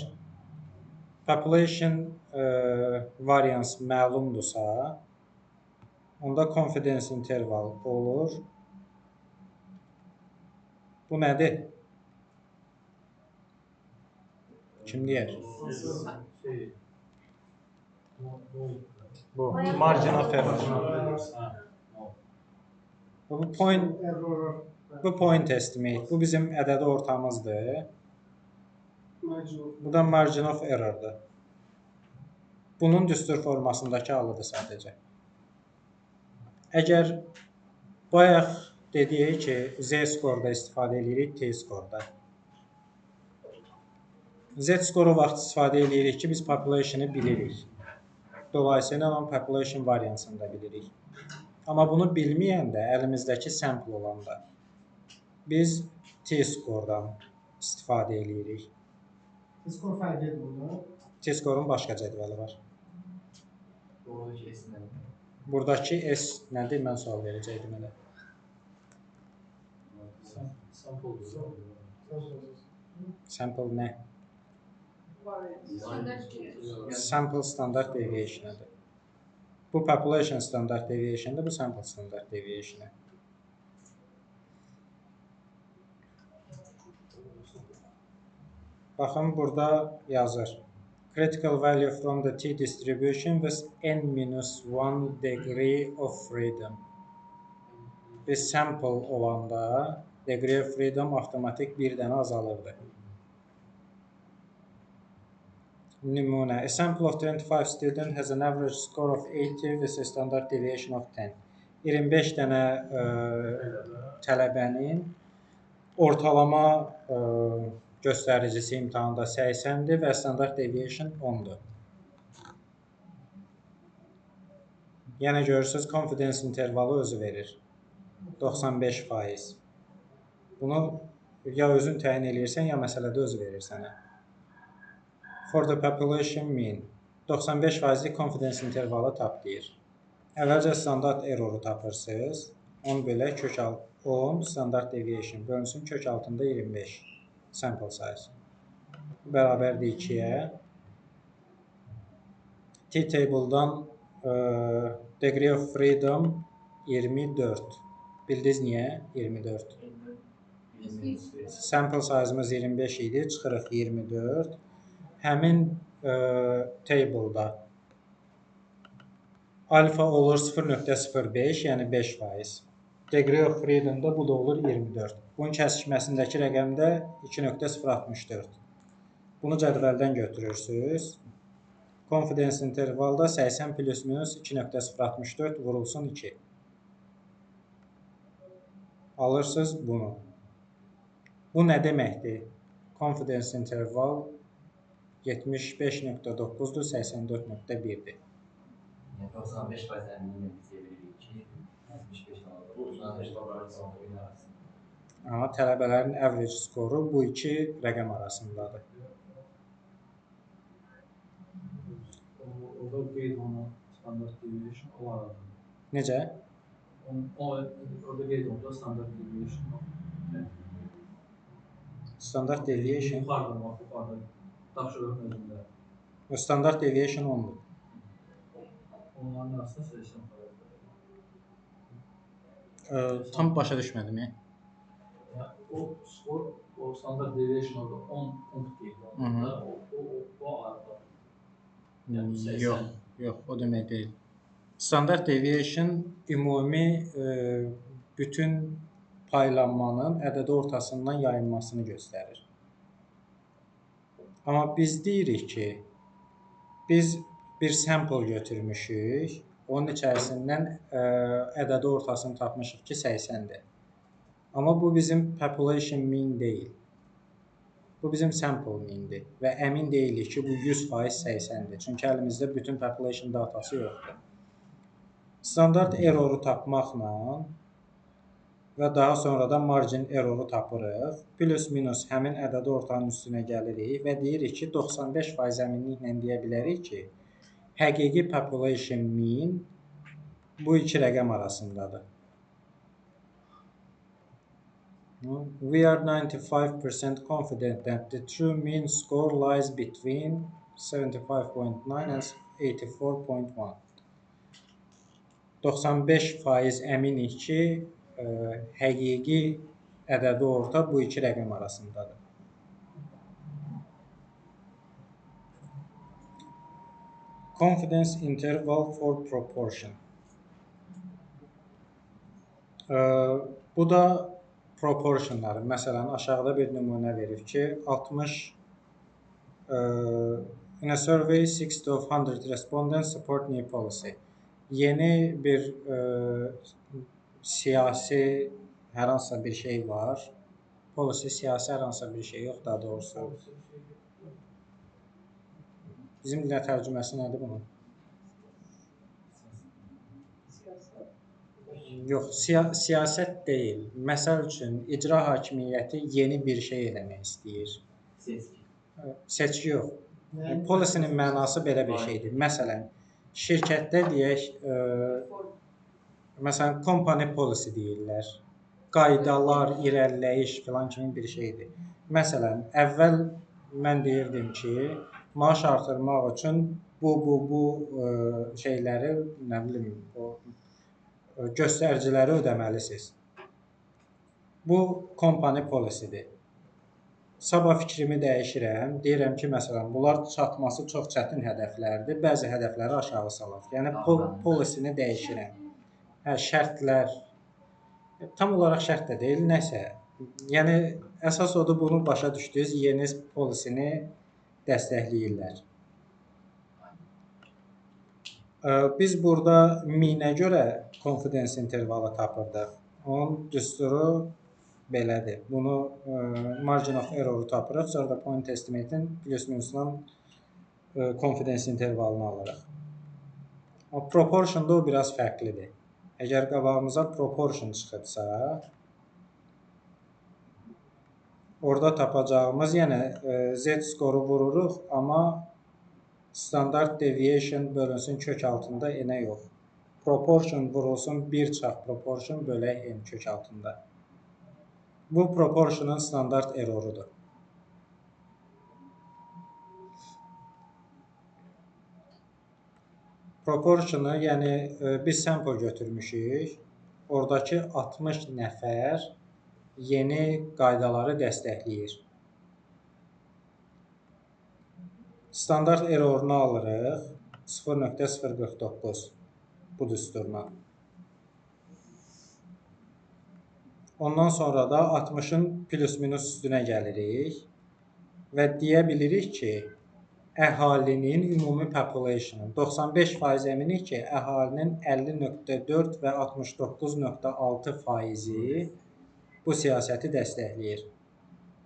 population variance məlumdursa, onda confidence interval olur. Bu nədir? Kim deyər? Bu margin of error. Bu point estimate. Bu bizim ədədi ortamızdır. Bu da margin of error-dur. Bunun düstur formasındakı halıdır sadəcə. Əgər bayaq dedik ki, Z-score-da istifadə edirik, T-score-da. Z-score-u vaxt istifadə edirik ki, biz population-ı bilirik. Dolayısıyla onun population variansını da bilirik. Amma bunu bilməyəndə əlimizdəki sample olanda. biz T-score-dan istifadə edirik. Skor fərq etmir. T-score-un başqa cədvəli var. Oradakı esinə. Buradakı S nədir? Mən sual verəcəkdim elə. Sample nə? Standart ki. Sample standard deviation-dır. Bu population standard deviation-dır, bu sample standard deviation-dır. Baxın, burada yazır. Critical value from the T-distribution with n-1 degree of freedom. Biz sample olanda degree of freedom avtomatik bir dənə azalırdı. Nümunə. A sample of 25 students has an average score of 80 with a standard deviation of 10. 25 dənə tələbənin ortalama göstəricisi imtahanda 80-dir və standard deviation 10-dur. Yəni görürsünüz, confidence intervalı özü verir. 95%. Bunu ya özün təyin edirsən, ya məsələdə özü verir sənə. For the population mean 95%lik confidence intervalı tap deyir. Əvvəlcə standart erroru tapırsınız. 10 bölək kök 10 standard deviation bölünsün kök altında 25 sample size. Bərabərdir 2-yə. T-table'dan degree of freedom 24. Bildiniz niyə? 24. Sample size'ımız 25 idi, çıxırıq 24. Həmin table'da alfa olur 0.05, yəni 5%. Degree of freedom'da bu da olur 24. Bunun kəsişməsindəki rəqəm də 2.064. Bunu cədvəldən götürürsünüz. Confidence intervalda 80 plus minus 2.064 vurulsun 2. Alırsınız bunu. Bu nə deməkdir? Confidence interval 75.9-dur, 84.1-dir. Yəni 95% əminliklə biz deyə bilirik ki, 75% Amma tələbələrin average skoru bu iki rəqəm arasındadır. Orada qeyd olunan standart deviation olaraq. Necə? Orada qeyd olunan standart deviation. Standart deviation. Yuxarıda tapşırığın özündə. Standart deviation 10-dur. Onların arasında 80%. Tam başa düşmədim. O skor, o standart deviation orada 10 punkt qeyd olunanda, o arada. Yox, o demək deyil. Standart deviation ümumi bütün paylanmanın ədədi ortasından yayılmasını göstərir. Amma biz deyirik ki, biz bir sample götürmüşük, onun içərisindən ədədi ortasını tapmışıq ki, 80-dir. Amma bu bizim population mean deyil. Bu bizim sample mean'dir və əmin deyilik ki, bu 100% 80-dir. Çünki əlimizdə bütün population datası yoxdur. Standart erroru tapmaqla və daha sonra da margin erroru tapırıq. Plus minus həmin ədədi ortanın üstünə gəlirik və deyirik ki, 95% əminliklə deyə bilərik ki, həqiqi population mean bu iki rəqəm arasındadır. We are 95% confident that the true mean score lies between 75.9 and 84.1. 95% əminik ki, həqiqi ədədi orta bu iki rəqəm arasındadır. Confidence interval for proportion. Bu da proportionları. Məsələn, aşağıda bir nümunə verir ki, 60 in a survey 60 of 100 respondents support new policy. Yeni bir siyasi hər hansısa bir şey var. Policy siyasi hər hansısa bir şey yox, daha doğrusu. Bizim dilə tərcüməsi nədir bunun? Yox, siyasət deyil. Məsəl üçün icra hakimiyyəti yeni bir şey eləmək istəyir. Seçki. Seçki yox. Polisinin mənası belə bir şeydir. Məsələn, şirkətdə deyək, məsələn, company policy deyirlər. Qaydalar, irəliləyiş filan kimi bir şeydir. Məsələn, əvvəl mən deyirdim ki, maaş artırmaq üçün bu şeyləri, nə bilim, o göstəriciləri ödəməlisiniz. Bu company policydir. Sabah fikrimi dəyişirəm. Deyirəm ki, məsələn, bunlar çatması çox çətin hədəflərdir. Bəzi hədəfləri aşağı salaq. Yəni polisini dəyişirəm. Hə, şərtlər tam olaraq şərt də deyil, nəsə. Yəni əsas odur, bunu başa düşdünüz, yeni polisini dəstəkləyirlər. Biz burada minə görə confidence intervalı tapırdıq. Onun düsturu belədir. Bunu margin of error-u tapırıq, sonra da point estimate-in plus-minusdan confidence intervalını alırıq. O proportion-da o biraz fərqlidir. Əgər qabağımıza proportion çıxıbsa, orada tapacağımız, yəni z-skoru vururuq, amma standart deviation bölünsün kök altında n-ə yox. Proportion vurulsun 1 çarpı proportion bölək n kök altında. Bu proportionun standart errorudur. Proportionu, yəni biz sample götürmüşük. Oradakı 60 nəfər yeni qaydaları dəstəkləyir. Standart errorunu alırıq 0.049 bu düsturla. Ondan sonra da 60-ın plus-minus üstünə gəlirik və deyə bilirik ki, əhalinin ümumi population 95% əminik ki, əhalinin 50.4 və 69.6% bu siyasəti dəstəkləyir.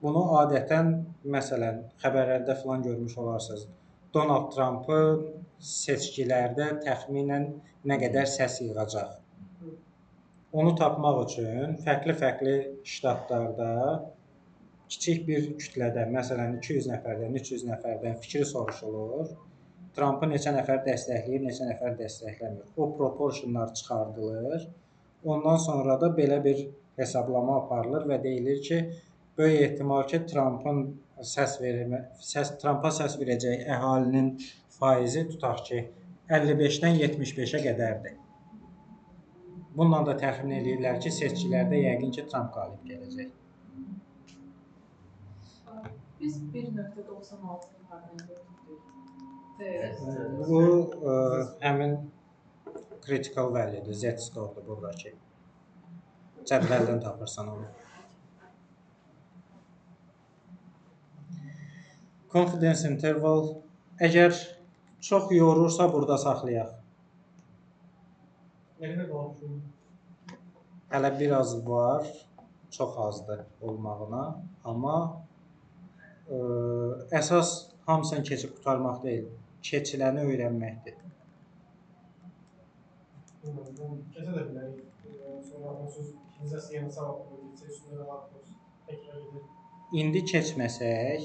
Bunu adətən, məsələn, xəbərlərdə filan görmüş olarsınız. Donald Trump'ın seçkilərdə təxminən nə qədər səs yığacaq. Onu tapmaq üçün fərqli-fərqli ştatlarda kiçik bir kütlədən, məsələn 200 nəfərdən, 300 nəfərdən fikri soruşulur. Trump'ı neçə nəfər dəstəkləyir, neçə nəfər dəstəkləmir. O proportionlar çıxardılır. Ondan sonra da belə bir hesablama aparılır və deyilir ki, böyük ehtimal ki, Trump'a səs verəcək əhalinin faizi tutaq ki, 55-dən 75-ə qədərdir. Bununla da təxmin edirlər ki, seçkilərdə yəqin ki, Trump qalib gələcək. Biz 1.96-nı hardan götürdük? Bu həmin critical value-dir, z-score-dur buradakı. Cədvəldən tapırsan onu. Confidence interval əgər çox yorursa burada saxlayaq. Nə qədər qalmışım? Hələ biraz var, çox azdır olmağına, amma əsas hamısını keçib qutarmaq deyil, keçiləni öyrənməkdir. Kəsə də bilərik. Sonra onsuz ikinizəsi yenə savablı geçsə, üstündə də artıq təkrar edir. İndi keçməsək,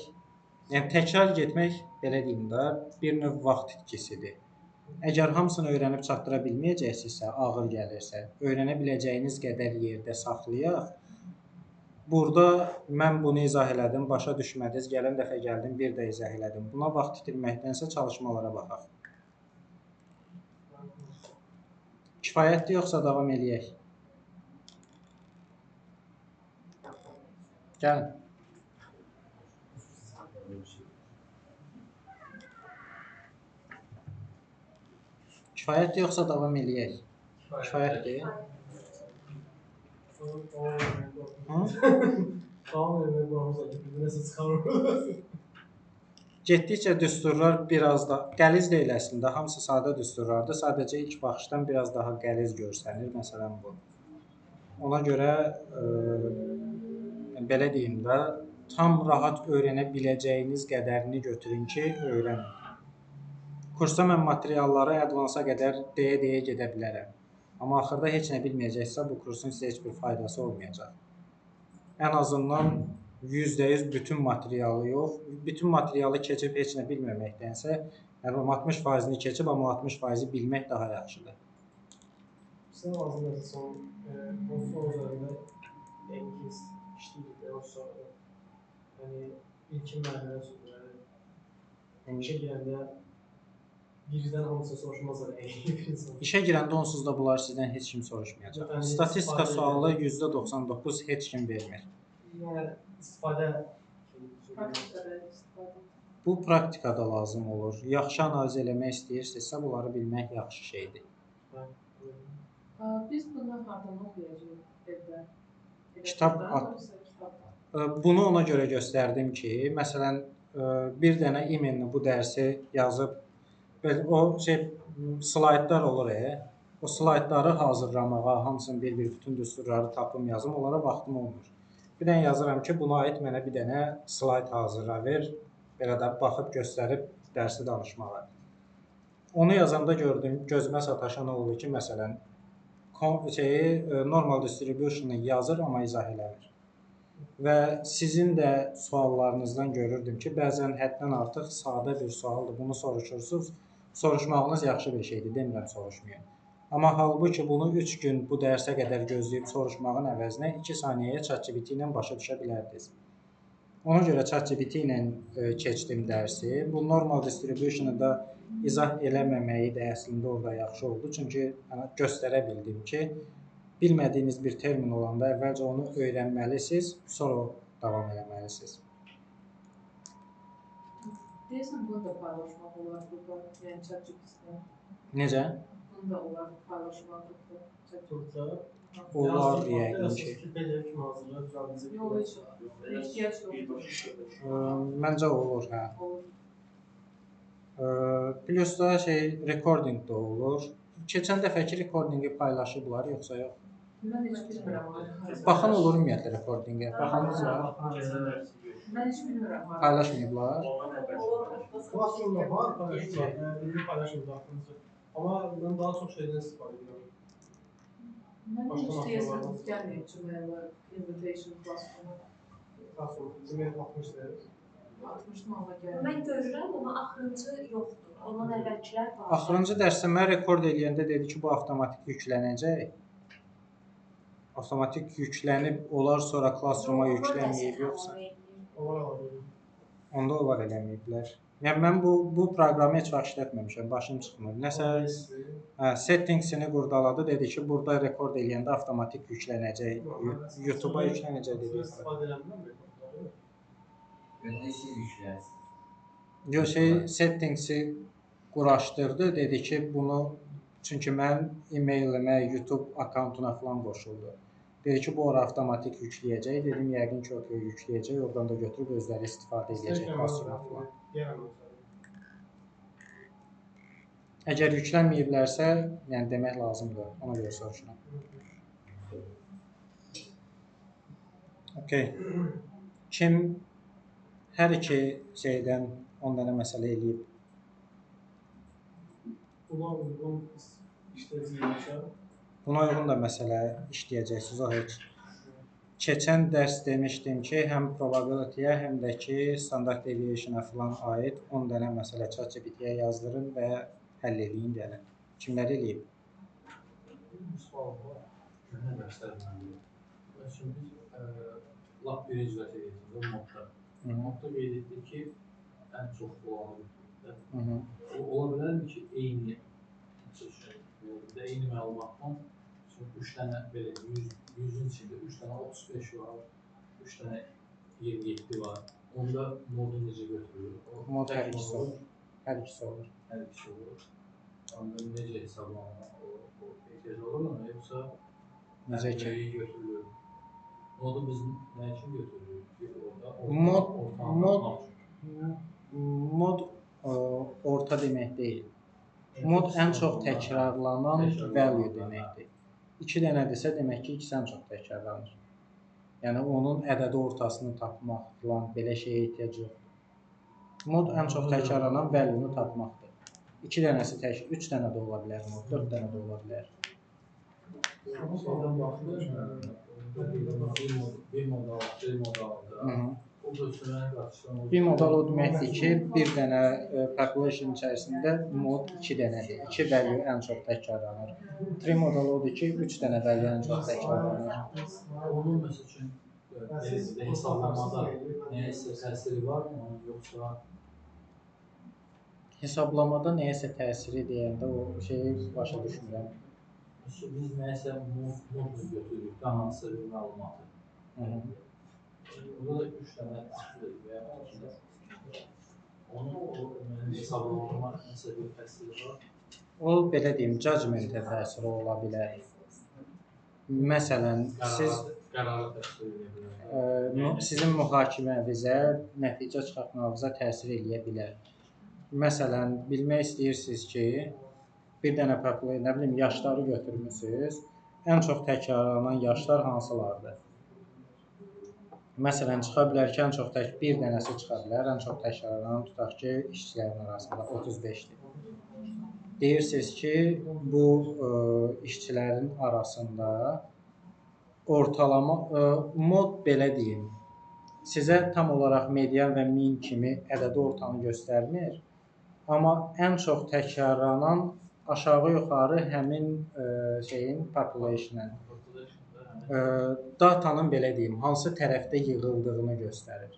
yəni təkrar getmək, belə deyim də, bir növ vaxt itkisidir. Əgər hamısını öyrənib çatdıra bilməyəcəksinizsə, ağır gəlirsə, öyrənə biləcəyiniz qədər yerdə saxlayaq. Burada mən bunu izah elədim, başa düşmədiniz, gələn dəfə gəldim, bir də izah elədim. Buna vaxt itirməkdənsə çalışmalara baxaq. Kifayətdir, yoxsa davam eləyək? Gəlin. Kifayətdir, yoxsa davam eləyək? Kifayətdir. Getdikcə düsturlar biraz da qəliz deyil əslində, hamısı sadə düsturlardır. Sadəcə ilk baxışdan biraz daha qəliz görsənir, məsələn bu. Ona görə belə deyim də, tam rahat öyrənə biləcəyiniz qədərini götürün ki, öyrənin. Kursda mən materialları advance-a qədər deyə gedə bilərəm. Amma axırda heç nə bilməyəcəksə, bu kursun sizə heç bir faydası olmayacaq. Ən azından %100 bütün materialı yox, bütün materialı keçib heç nə bilməməkdənsə, yəni 60%-ni keçib, amma 60%-i bilmək daha yaxşıdır. Sizə lazımdır son son üzərində İngilis işləyirik, yoxsa yəni ilkin mərhələ üçün işə girəndə birdən hamısı soruşmazlar. İşə girəndə onsuz da bunlar sizdən heç kim soruşmayacaq. Statistika sualı %99 heç kim vermir. Yəni istifadə Praktikada istifadə. Bu praktikada lazım olur. Yaxşı analiz eləmək istəyirsinizsə, bunları bilmək yaxşı şeydir. Biz bunu hardan oxuyacağıq evdə? Kitabdan. Bunu ona görə göstərdim ki, məsələn, bir dənə emaillə bu dərsi yazıb, o slaydlar olur, o slaydları hazırlamağa, hamısını bir-bir bütün düsturları tapım yazım, onlara vaxtım olmur. Bir dənə yazıram ki, buna aid mənə bir dənə slayd hazırla ver, belə də baxıb göstərib dərsi danışmağa. Onu yazanda gördüm, gözümə sataşan oldu ki, məsələn, normal distribution'ı yazır, amma izah eləmir. Və sizin də suallarınızdan görürdüm ki, bəzən həddən artıq sadə bir sualdır, bunu soruşursunuz. Soruşmağınız yaxşı bir şeydir, demirəm soruşmayın. Amma halbuki bunu 3 gün bu dərsə qədər gözləyib soruşmağın əvəzinə 2 saniyəyə ChatGPT ilə başa düşə bilərdiniz. Ona görə ChatGPT ilə keçdim dərsi. Bu normal distribution'ı da izah eləməməyi də əslində orada yaxşı oldu. Çünki göstərə bildim ki, bilmədiyiniz bir termin olanda əvvəlcə onu öyrənməlisiniz, sonra davam eləməlisiniz. Deyəsən, bunu da paylaşmaq olar burada, yəni ChatGPT-də. Necə? Bunu da olar paylaşmaq burada ChatGPT-də. Olar yəqin ki. Yox, heç ehtiyac yoxdur. Məncə olur, hə. Plus da recording da olur. Keçən dəfəki recordingi paylaşıblar, yoxsa yox? Mən heç bilmirəm. Baxan olur ümumiyyətlə recordingə. Baxanınız var? Mən heç bilmirəm. Paylaşmayıblar. Classroom-da var, paylaşımda. Amma mən daha çox şeydən istifadə edirəm. Mən heç deyəsən gəlməyib Gmail-ə, invitation classroom-a. Classroom, Gmail 60-dır. 60-ın amma gəlməyib. Mən görürəm, amma axırıncı yoxdur. Ondan əvvəlkilər var. Axırıncı dərsdə mən rekord eləyəndə dedi ki, bu avtomatik yüklənəcək. Avtomatik yüklənib, olar sonra Classroom-a yüklənməyib, yoxsa? Onda onlar eləməyiblər. Yəni mən bu proqramı heç vaxt işlətməmişəm, başım çıxmır. Nəsə settings-ini qurdaladı, dedi ki, burada rekord eləyəndə avtomatik yüklənəcək, YouTube-a yüklənəcək dedi. İstifadə eləmirəm rekordları. Gözdə siz yüklərsiniz. Yox, settings-i quraşdırdı, dedi ki, bunu çünki mən e-mailimə, YouTube akkauntuna falan qoşuldu. Dedi ki, bu ora avtomatik yükləyəcək. Dedim, yəqin ki, o yükləyəcək. Oradan da götürüb özləri istifadə edəcək Classroom-a falan. Əgər yüklənməyiblərsə, yəni demək lazımdır. Ona görə soruşuram. Okay. Kim hər iki şeydən 10 dənə məsələ eləyib? Buna uyğun işləyəcəksə, Buna uyğun da məsələ işləyəcəksiniz, o heç. Keçən dərs demişdim ki, həm probability-yə, həm də ki, standard deviation-a falan aid 10 dənə məsələ ChatGPT-yə yazdırın və həll eləyin gəlin. Kimlər eləyib? Bir sual var. Nə dərslərdir? Çünki biz lap birinci dərs edirsiniz, modda. Modda qeyd etdik ki, ən çox olanı ola bilərmi ki, eyni məlumatdan 3 dənə belə 100-ün içində 3 dənə 35 var, 3 dənə 27 var. Onda modu necə götürülür? Mod hər ikisi olur. Hər ikisi olur. Hər ikisi olur. Onda necə hesablanır? O ehtiyac olurmu, yoxsa Necə ki? Götürülür? Modu biz nə üçün götürürük ki, Mod orta demək deyil. Mod ən çox təkrarlanan value deməkdir. 2 dənədirsə, demək ki, ikisi ən çox təkrarlanır. Yəni, onun ədədi ortasını tapmaq falan belə şeyə ehtiyac yoxdur. Mod ən çox təkrarlanan value-nu tapmaqdır. 2 dənəsi 3 dənə də ola bilər mod, 4 dənə də ola bilər. Şeydən baxır, bir modal, bir modalda o götürənə qarşıdan Bir modal o deməkdir ki, bir dənə population içərisində mod 2 dənədir. 2 value ən çox təkrarlanır. Trimodal odur ki, 3 dənə value ən çox təkrarlanır. Onun məsəl üçün hesablamada nəyəsə təsiri varmı onun, yoxsa Hesablamada nəyəsə təsiri deyəndə o şeyi başa düşmürəm. biz nəyəsə mod götürürük də hansısa bir məlumatı. Burada da 3 dənə çıxır və ya 2 də. Onun hesablamama nəsə bir təsiri var. O, belə deyim, judgment-ə təsiri ola bilər. Məsələn, Qərara təsir edə bilər. Sizin mühakiməvizə, nəticə çıxartmağınıza təsir edə bilər. Məsələn, bilmək istəyirsiniz ki, bir dənə population, nə bilim, yaşları götürmüsünüz, ən çox təkrarlanan yaşlar hansılardır? Məsələn, çıxa bilər ki, ən çox bir dənəsi çıxa bilər, ən çox təkrarlanan tutaq ki, işçilərin arasında 35-dir. Deyirsiniz ki, bu işçilərin arasında ortalama, mod belə deyim, sizə tam olaraq median və min kimi ədədi ortanı göstərmir, amma ən çox təkrarlanan aşağı-yuxarı həmin şeyin population-ın, datanın belə deyim, hansı tərəfdə yığıldığını göstərir.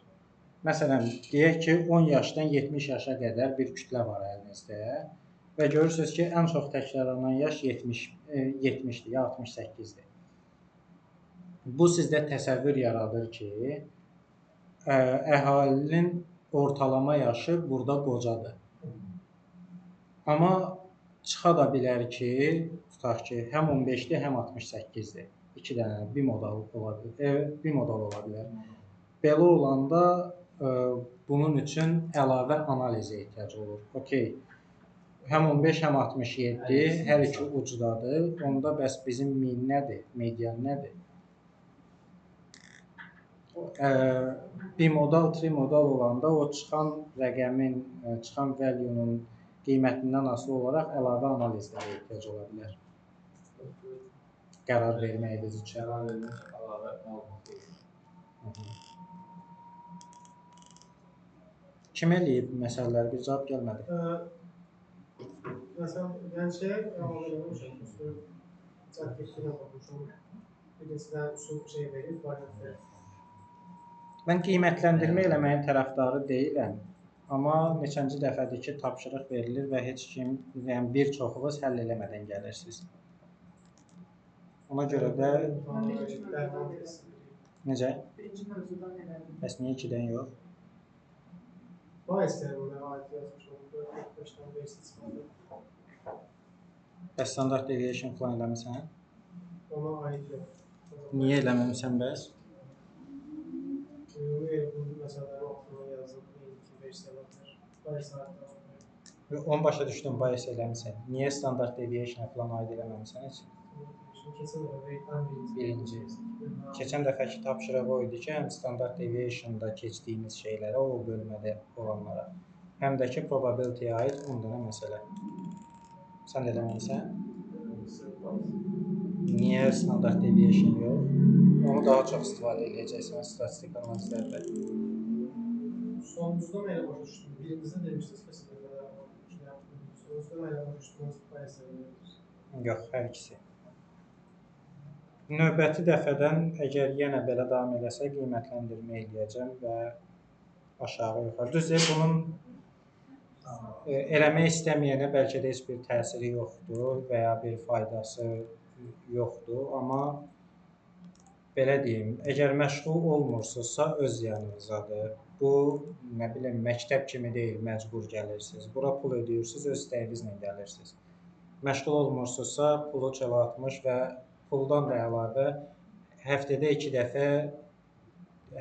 Məsələn, deyək ki, 10 yaşdan 70 yaşa qədər bir kütlə var əlinizdə və görürsünüz ki, ən çox təkrarlanan yaş 70-dir ya 68-dir. Bu sizdə təsəvvür yaradır ki, əhalinin ortalama yaşı burada qocadır. Amma çıxa da bilər ki, tutaq ki, həm 15-dir, həm 68-dir. 2 dənə, bir modal ola bilər. Belə olanda bunun üçün əlavə analizə ehtiyac olur. Okey, həm 15, həm 67, hər iki ucdadır. Onda bəs bizim min nədir, median nədir? Bimodal, trimodal olanda o çıxan rəqəmin, çıxan value-nun qiymətindən asılı olaraq əlavə analizlərə ehtiyac ola bilər. Qərar verməyiniz üçün. Qərar vermək üçün əlavə məlumat olur. Kim eləyib məsələləri? Bir cavab gəlmədi. Məsələn, mən əlavə eləmişəm, cəhətliklə baxmışam. Birincisindən usul şey verir, variant verir. Mən qiymətləndirmə eləməyin tərəfdarı deyiləm. Amma neçənci dəfədir ki, tapşırıq verilir və heç kim, yəni bir çoxunuz həll eləmədən gəlirsiniz. Ona görə də... Necə? Birinci mövzudan elədim. Bəs niyə 2-dən yox? Bax istəyirəm, aid yazmışam, 4-5-dən basic istifadə. Bəs standart deviation falan eləmirsən? Ona aid yox. Niyə eləməmişsən bəs? Bu məsələləri altına yazdım, eyni versiyalar. Bax saatlər. Onu başa düşdüm, bias eləmirsən. Niyə standart deviation falan aid eləməmişsən heç? Keçən dəfə birinci. Keçən dəfəki tapşırıq o idi ki, həm standart deviation-da keçdiyimiz şeylərə, o bölmədə olanlara, həm də ki, probability-yə aid 10 dənə məsələ. Sən eləməlisən? Niyə standart deviation yox? Onu daha çox istifadə edəcəksən statistik analizlərdə. Sonuncuda mən elə başa düşdüm. Birincisini demişdiniz, kəsin qədər sonuncuda mən elə başa düşdüm, bias eləyirsiniz. Yox, hər ikisi. Növbəti dəfədən əgər yenə belə davam eləsə, qiymətləndirmə eləyəcəm və aşağı yuxarı. Düzdür, bunun eləmək istəməyənə bəlkə də heç bir təsiri yoxdur və ya bir faydası yoxdur. Amma belə deyim, əgər məşğul olmursunuzsa, öz yanınızdadır. Bu, nə bilim, məktəb kimi deyil, məcbur gəlirsiniz. Bura pul ödəyirsiniz, öz istəyinizlə gəlirsiniz. Məşğul olmursunuzsa, pulu çölə atmış və puldan da əlavə həftədə 2 dəfə,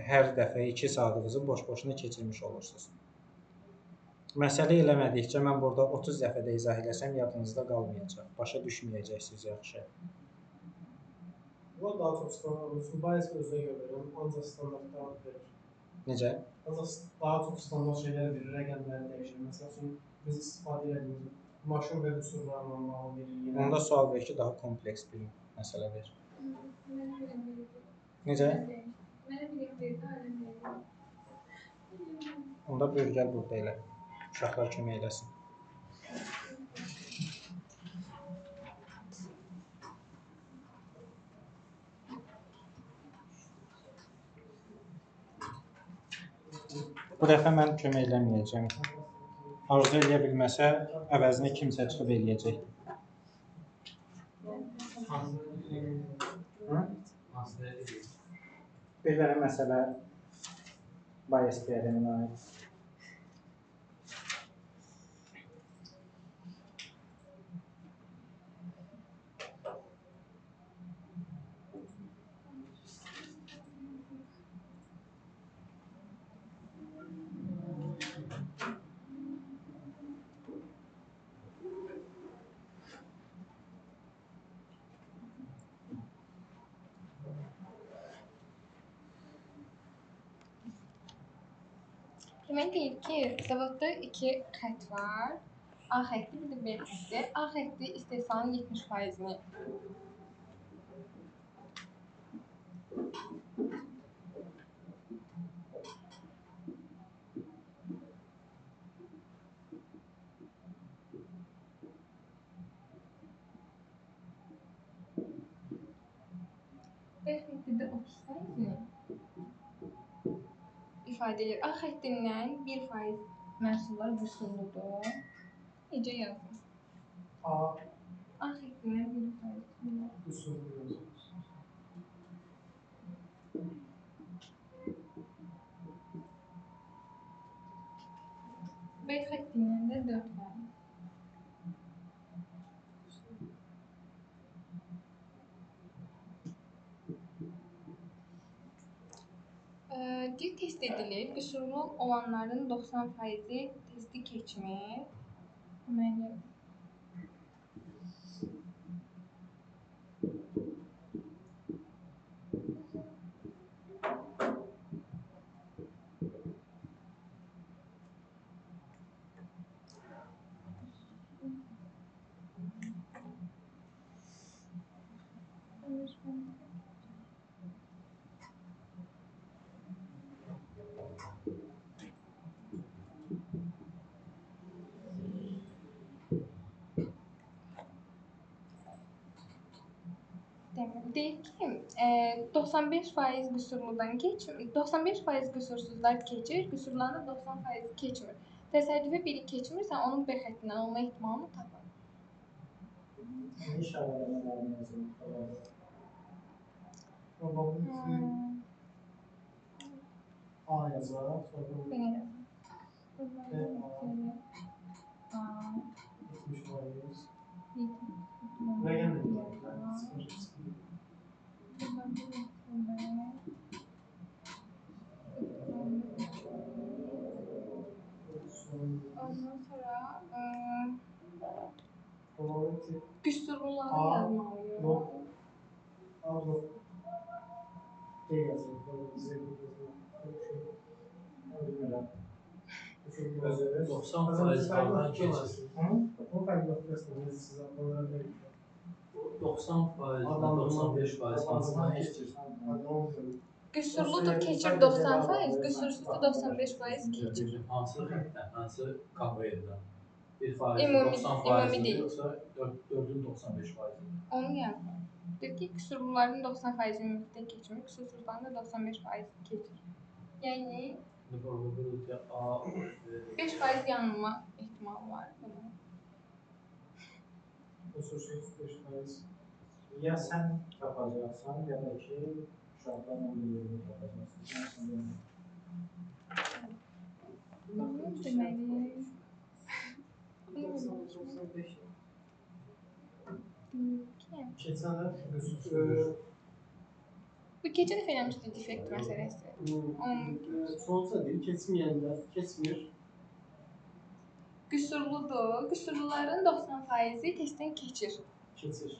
hər dəfə 2 saatınızı boş-boşuna keçirmiş olursunuz. Məsələ eləmədikcə mən burada 30 dəfə də izah eləsəm yadınızda qalmayacaq, başa düşməyəcəksiniz yaxşı. Bu daha çox standart, bias özünə görə ancaq standartlar verir. Necə? Ancaq daha çox standart şeylər verir, rəqəmləri dəyişir. Məsəl üçün, biz istifadə edədiyimiz Maşın və qüsurlarla bağlı verir. Onda sual ver ki, daha kompleks bir məsələ ver. Necə? Mənə bilim verdi, ailəm verdi. Onda buyur gəl burada elə. Uşaqlar kömək eləsin. Bu dəfə mən kömək eləməyəcəm. Arzu eləyə bilməsə, əvəzinə kimsə çıxıb eləyəcək. Bir dənə məsələ bias teoreminə aid. Demək deyir ki, zavodda iki xətt var. A xətti, bir də B xətti. A xətti istehsalın 70%-ni B xətti də 30%-ni ifadə edir. A xəttindən 1% məhsullar qüsurludur. Necə yazılır? A xəttindən 1% Qüsurlu yazılır. B xəttindən də 4%. Dil test edilir. Qüsurlu olanların 90%-i testi keçmir. Deməli, deyir ki, 95% qüsurludan keçmir, 95% qüsursuzlar keçir, qüsurların 90% keçmir. Təsərrüfə biri keçmirsə, onun B xəttindən olma ehtimalını tapın. Ne işarələmələri yazılır? Babamın A yazar, sonra B yazın. A, 70%. 7. Rəqəm yazılır. 0. Ondan sonra Babamın qüsurluları yazmalıyıq. Arzu D yazılır. Z yazılır. Bilmirəm. 90% hardan keçir? O fərqli siz onlara verin. 90% 95% hansından keçir? Qüsurludur keçir 90%, qüsursuzdur 95% keçir. Hansı xəttdən, hansı konveyerdən? 1% Ümumi 90% deyil. yoxsa 4-ün 95%? Onu yazmır. Deyir ki, qüsurluların 90% ümumilikdə keçmir, qüsursuzların da 95% keçir. Yəni Probability A 5% yanılma ehtimalı var. Kusursuz 5%. Ya sən tapacaqsan, ya da ki, uşaqlar onun yerini tapacaqsın. Deməli, 95. ki, Keçənlər qüsursuz. bu keçən dəfə eləmişdi defekt məsələsi. Sonsa deyir, keçməyənlər keçmir. Qüsurludur. Qüsurluların 90%-i testdən keçir. Keçir.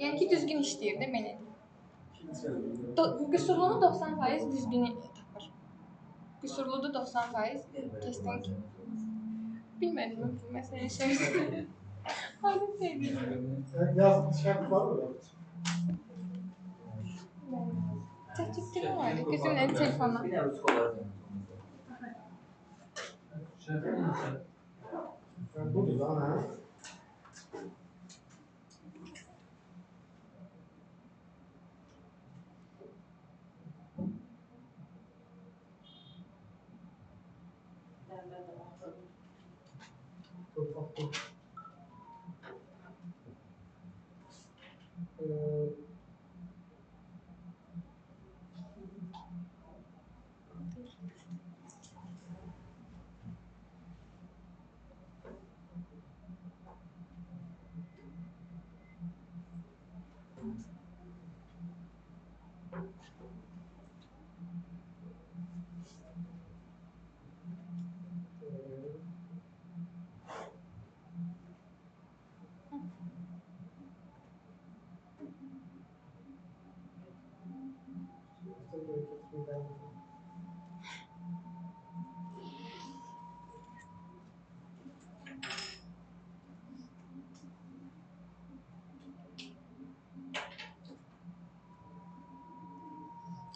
Yəni ki, düzgün işləyir də belə deyim. Keçir. Qüsurlunun 90% düzgün tapır. Qüsurludur 90% testdən keçir. Bilmədim bu məsələ şey. Aydın deyil. Yaz şərt var mı? Çəkdim var. Gözümlə telefonla. Bir də rus qolardı. Şərtlər nəsə? Budur da, hə? Dəmdə də baxdım. Dur, baxdım.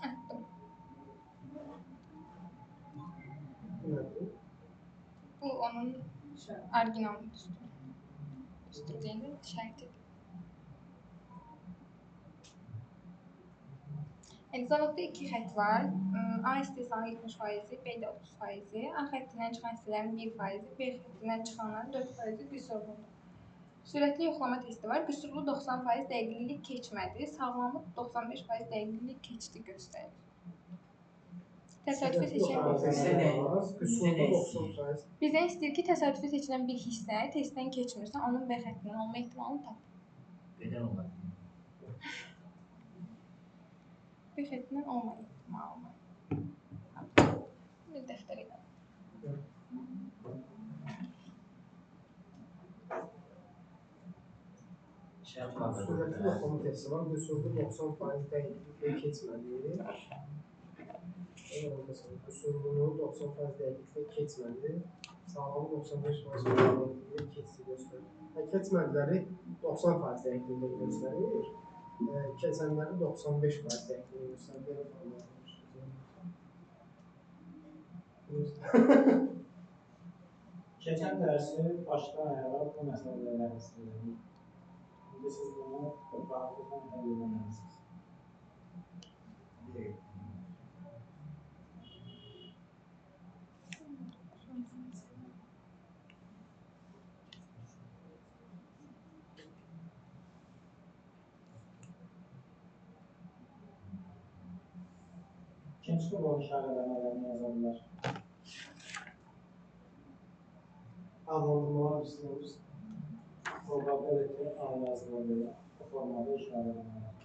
Atdım. Nədir? Bu onun orijinal düsturu. Düstur deyil, şərtidir. Zavodda iki xətt var. A istehsalı 70%, B də 30%. A xəttindən çıxan hissələrin 1%, B xəttindən çıxanların 4% qüsurludur. Sürətli yoxlama testi var. Qüsurlu 90% dəqiqlik keçmədi. Sağlamlıq 95% dəqiqlik keçdi göstərir. Təsadüfi seçilən Bizdən istəyir ki, təsadüfi seçilən bir hissə testdən keçmirsə, onun B xəttindən olma ehtimalını tap. Qədər olar. B xəttindən olma ehtimalını. Bir dəftərə qalır. Sürətli yoxlama testi var. Qüsurlu 90% dəqiqliklə keçmədi. Məsələn, qüsurlunu 90% dəqiqliklə keçmədi. Sağlamı 95% dəqiqliklə keçdi göstərir. Keçmədiləri 90% dəqiqliklə göstərir. Keçənləri 95% dəqiqliklə göstərir. Keçən dərsi başdan ayağa bu məsələləri istəyirəm. İndi siz bunu rahatlıqla həll edəməlisiniz. İkinci qurulu işarələmələrini yaza bilər. Anlamlılar istəyir. Probability A yazılır, bu formada işarələmələr.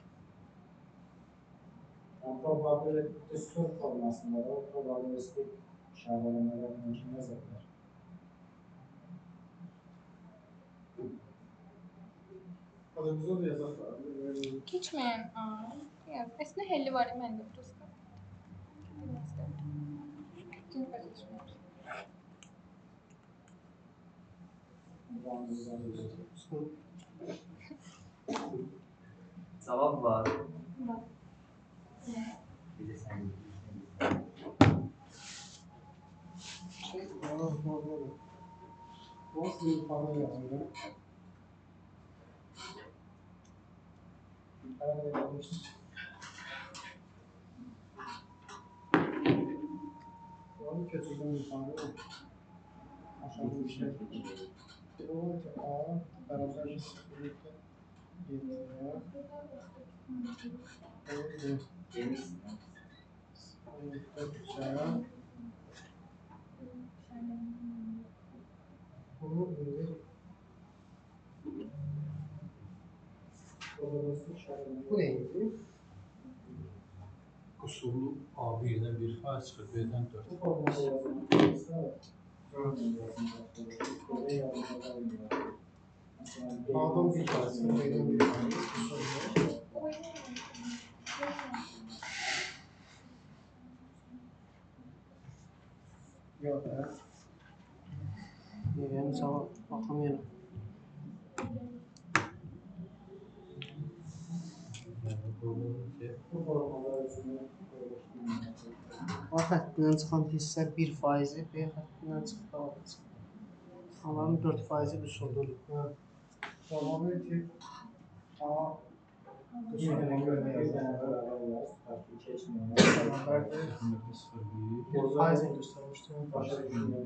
Yəni, probability düstur formasında da probabilistik işarələmələr mümkün yazılır. Adımızı da yazaq. Keçməyən A. Yaz. Əslində helli var məndə burası. İkinci pozisyon. Cavab var. Var. Bir də sən. Bu sizin ifade yazılır. Bu kötüden ifade aşağıda bir şey. O ki A beraber 0.7'ye Yemişsin. 0.3'e bunu bu neydi? Qusurlu A1-dən 1% çıxır, B-dən 4. Bu formada yazılmışsa, A'dan bir tanesi, B'den bir tanesi. Yok ya. deyirəm, cavab baxım yenə. Yəni problem ki, Bu formalar üçün A xəttindən çıxan hissə 1%, B xəttindən çıxan onların 4% qüsurludur. Probability A qüsuruna görə yazılır. Bərabərdir. 1% göstərmişdim. Başa qüsurunda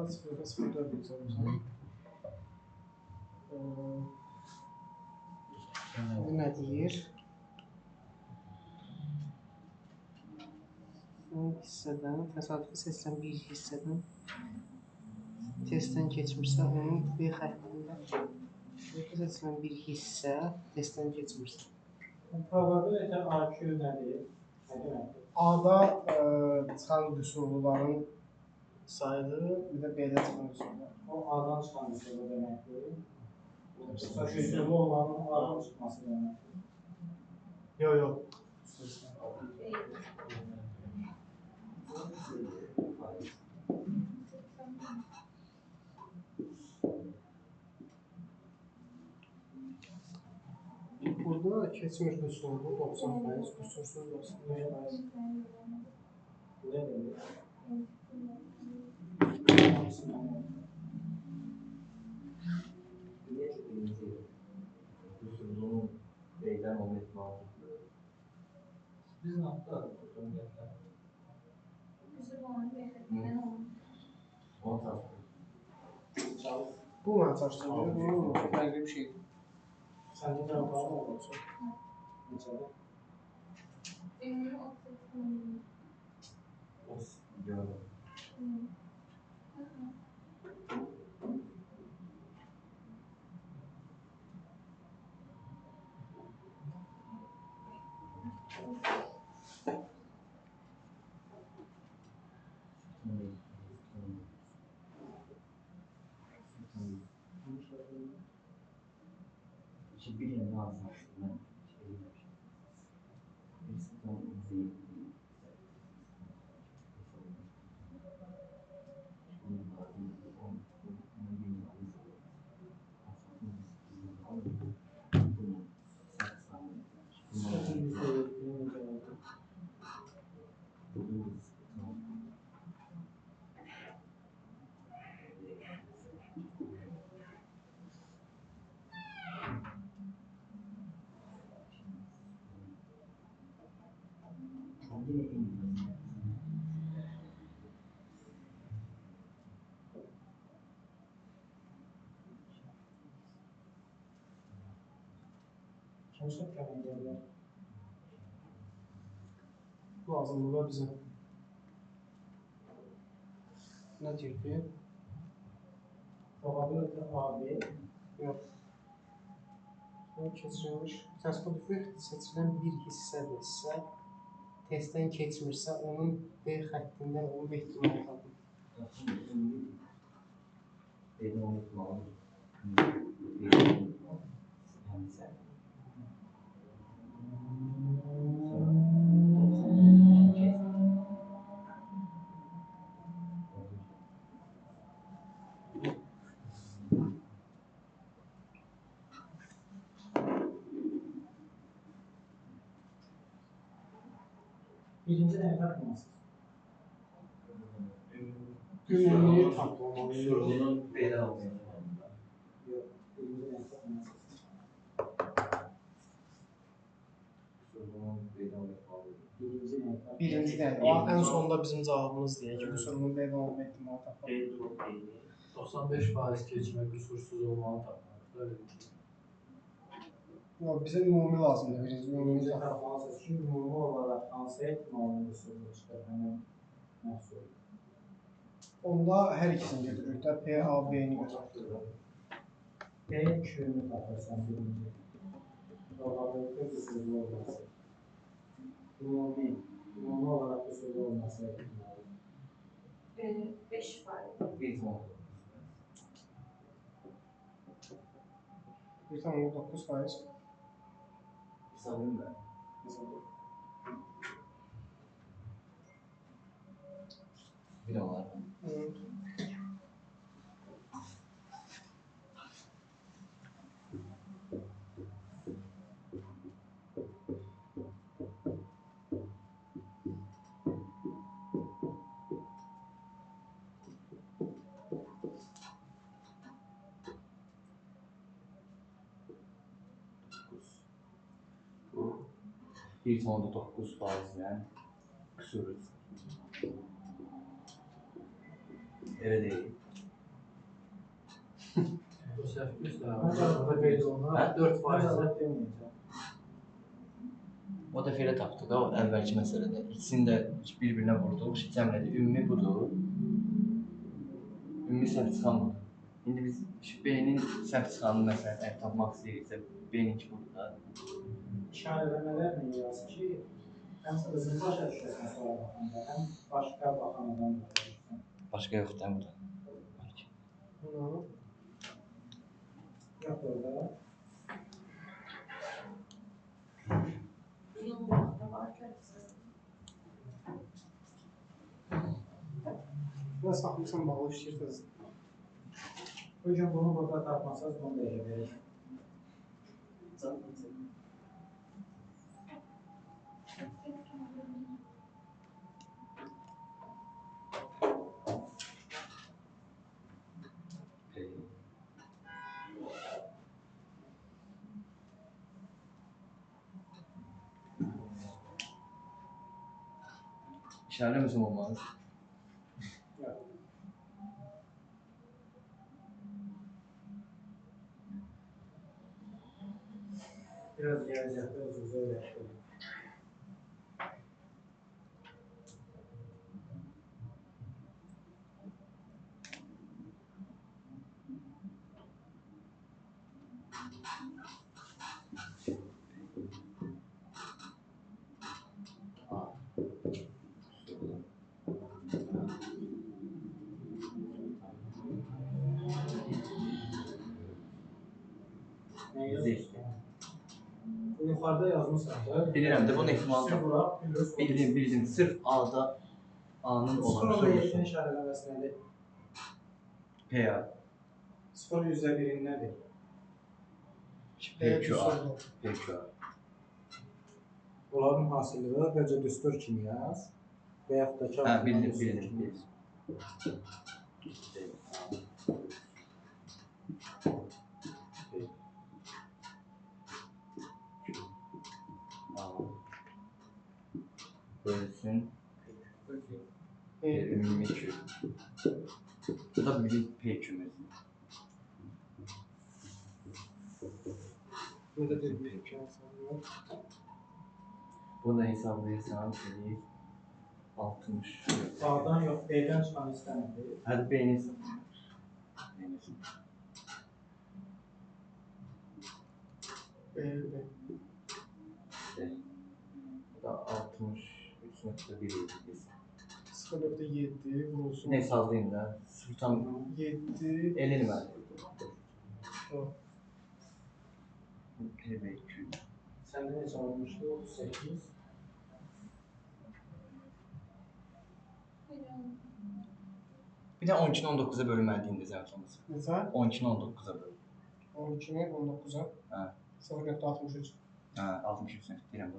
0,04 yazılmışam. Bu nə deyir? Bu hissədən, təsadüfi seçilən bir hissədən testdən keçmirsə, onun B xəttində seçilən bir hissə testdən keçmirsə. Probability AQ nədir? Nə deməkdir? A-da çıxan qüsurluların sayıdır, bir də B-də çıxan qüsurlar. O A-dan çıxan qüsurlu deməkdir. Qüsurlu olanın A-dan çıxması deməkdir. Yox. Burada keçmiş qüsurlu 90%, qüsursuz 95%. Bu nə deməkdir? Niyə ki birinci qüsurlunun beydən olma ehtimalı yoxdur? Biz nə yapdıq? Ümumiyyətlə. Qüsurluların B xəttindən olmur. Onu tapdıq. Bu mənə çaşdırır, bu fərqli bir şeydir. Səndə cavablar nə olacaq? Neçədir? Ümumi 38 Görürəm. Birini lazım aslında. Kəşf gələnlər. Lazımlılar bizə. Nə deyir? Probability AB. Yox. Keçirilmiş təsadüfi seçilən bir hissədirsə, testdən keçmirsə, onun B xəttindən olma ehtimalı qalır. Beydən olma ehtimalı həmsə. Birinci nəyi tapmalısınız? Ümumi tapılmalı. Qüsurlunun beydən olma ehtimalı. Yox, birinci nəyi tapmalısınız? Qüsurlunun beydən olma ehtimalı. Birinci nəyi tapmalısınız? Birinci dəqiq. Ən sonda bizim cavabımız deyək ki, qüsurun B-də olma ehtimalı tapılır. 95% keçmə qüsursuz olmalı tapmaq. Yox, bizə ümumi lazımdır. Birinci ümumi Birinci tapmalıyıq. tapmalısınız. Çünki ümumi olaraq hansı ehtimalın qüsurlu çıxır həmin məhsul? Onda hər ikisini götürürük də, P, A, B-ni götürürük. B, Q-nü tapırsan birinci. Probability qüsurlu olması. Ümumi olaraq qüsurlu olması ehtimalı. 5%. Bir ehtimalı. 1,9%. Sanırım ben. Bir olar. Bu 1.9% küsuruz. Elə deyil. O səhv göstərər. Burada qeyd olunan Hə? 4% deməyəcəm. O dəfə elə tapdıq da o əvvəlki məsələdə. İkisini də bir-birinə vurduq, cəmlədi. Ümumi budur. Ümumi səhv çıxan budur. İndi biz B-nin səhv çıxanını məsələn əgər tapmaq istəyiriksə, B-ninki budur da. İşarələmələrlə yaz ki, həm özün başa düşəsən suala baxanda, həm başqa baxan adam da başa düşəsən. Başqa yoxdur da burada. Yoxdur orada. Yılmaqda var görürsən. Biraz baxmışsan bağlı işləyirsiniz. Bugün bunu burada tapmasanız bunu da elə verir. İşarələməsəm olmaz. Yox. Biraz gələcəkdə özünüzə öyrətdirin. Nə yazır? Bu yuxarıda yazmışsan da. Bilirəm də bunun ehtimalı Sıfır bura, bildim. Sırf A-da A-nın Sıfır olan orada yetkin sorulsun. işarələməsi nədir? P-A. Sıfır %1'in nədir? PQA. PQA. Onların hasillığı bəlkə düstur kimi yaz. Və yaxud da Hə, bildim. Bölsün. Ümumi Q. Bu da bizim PQ'muz. Burada bir Bunu da hesablayırsan, 60. A'dan yox, B'dən çıxan istəmədi. Hadi B'ni hesablayırız. Bu da 63.1 idi. 0.7 vurulsun. Ne hesablayayım da? Tam 7 elini ver. o. PBQ. Səndə necə olmuşdu? 38. Bir de 12'ni 19'a bölünmediğinde zaten. Neçə? 12'ni 19'a bölün. 12'ni 19'a. Ha. 0.63. Ha, 63 deyirəm bu.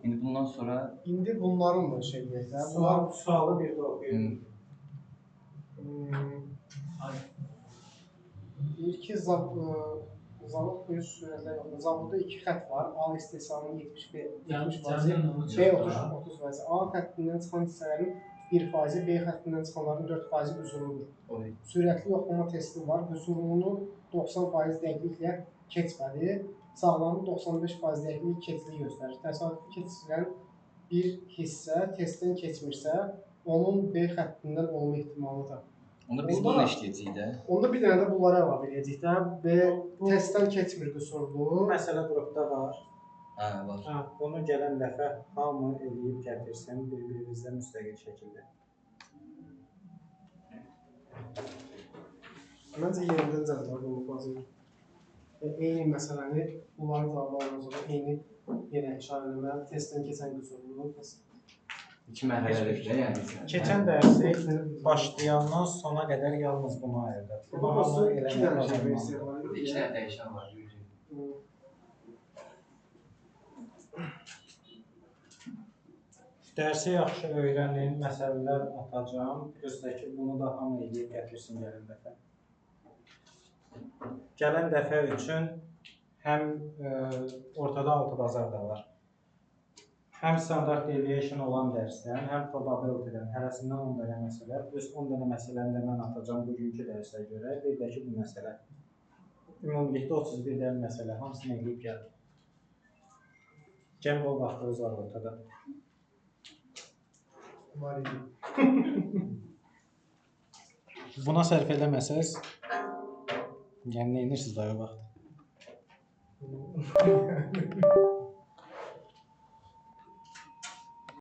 İndi bundan sonra İndi bunların mı şeydir? Bunlar Sualı bir də oxuyun. deyir ki, zavod böyük sürətlə yoxdur. Zavodda 2 xətt var. A istehsalının 70%, B 30%. A xəttindən çıxan hissələrin 1%, B xəttindən çıxanların 4% qüsurudur. Sürətli yoxlama testi var. Qüsurunu 90% dəqiqliklə keçmədi. Sağlamı 95% dəqiqlik keçli göstərir. Təsadüfi keçirilən bir hissə testdən keçmirsə, onun B xəttindən olma ehtimalıdır. onda biz bununla işləyəcəyik də. Onda bir dənə də bunlara əlavə edəcəyik də. B testdən keçmir qüsurlu. Bu məsələ qrupda var. Hə, var. Bunu gələn dəfə hamı eləyib gətirsin bir-birimizlə müstəqil şəkildə. Məncə yenidən cəzbə olmaq lazımdır. Eyni məsələni bunları da almadan sonra eyni yenə işarə eləmə, testdən keçən qüsurlu test. 2 mərhələlik də yəni. Keçən dərsi başlayandan sona qədər yalnız buna ayırdıq. Burası Bunu 2 eləmək dənə versiya lazımdır. var. 2 dənə dəyişən var. Dərsi yaxşı öyrənin, məsələlər atacağam. Gözlə ki, bunu da hamı eləyib gətirsin gələn dəfə. Gələn dəfə üçün həm ortada 6 bazar da var. Həm standart deviation olan dərsdən, həm probability-dən, hərəsindən 10 dənə məsələ, plus 10 dənə məsələni də mən atacağam bugünkü dərsə görə, bir də ki, bu məsələ. Ümumilikdə 31 dənə məsələ, hamısını eləyib gəldim. Cəm bol vaxtınız var ortada. Var idi. Buna sərf eləməsəz, yəni nə edirsiniz daha vaxt?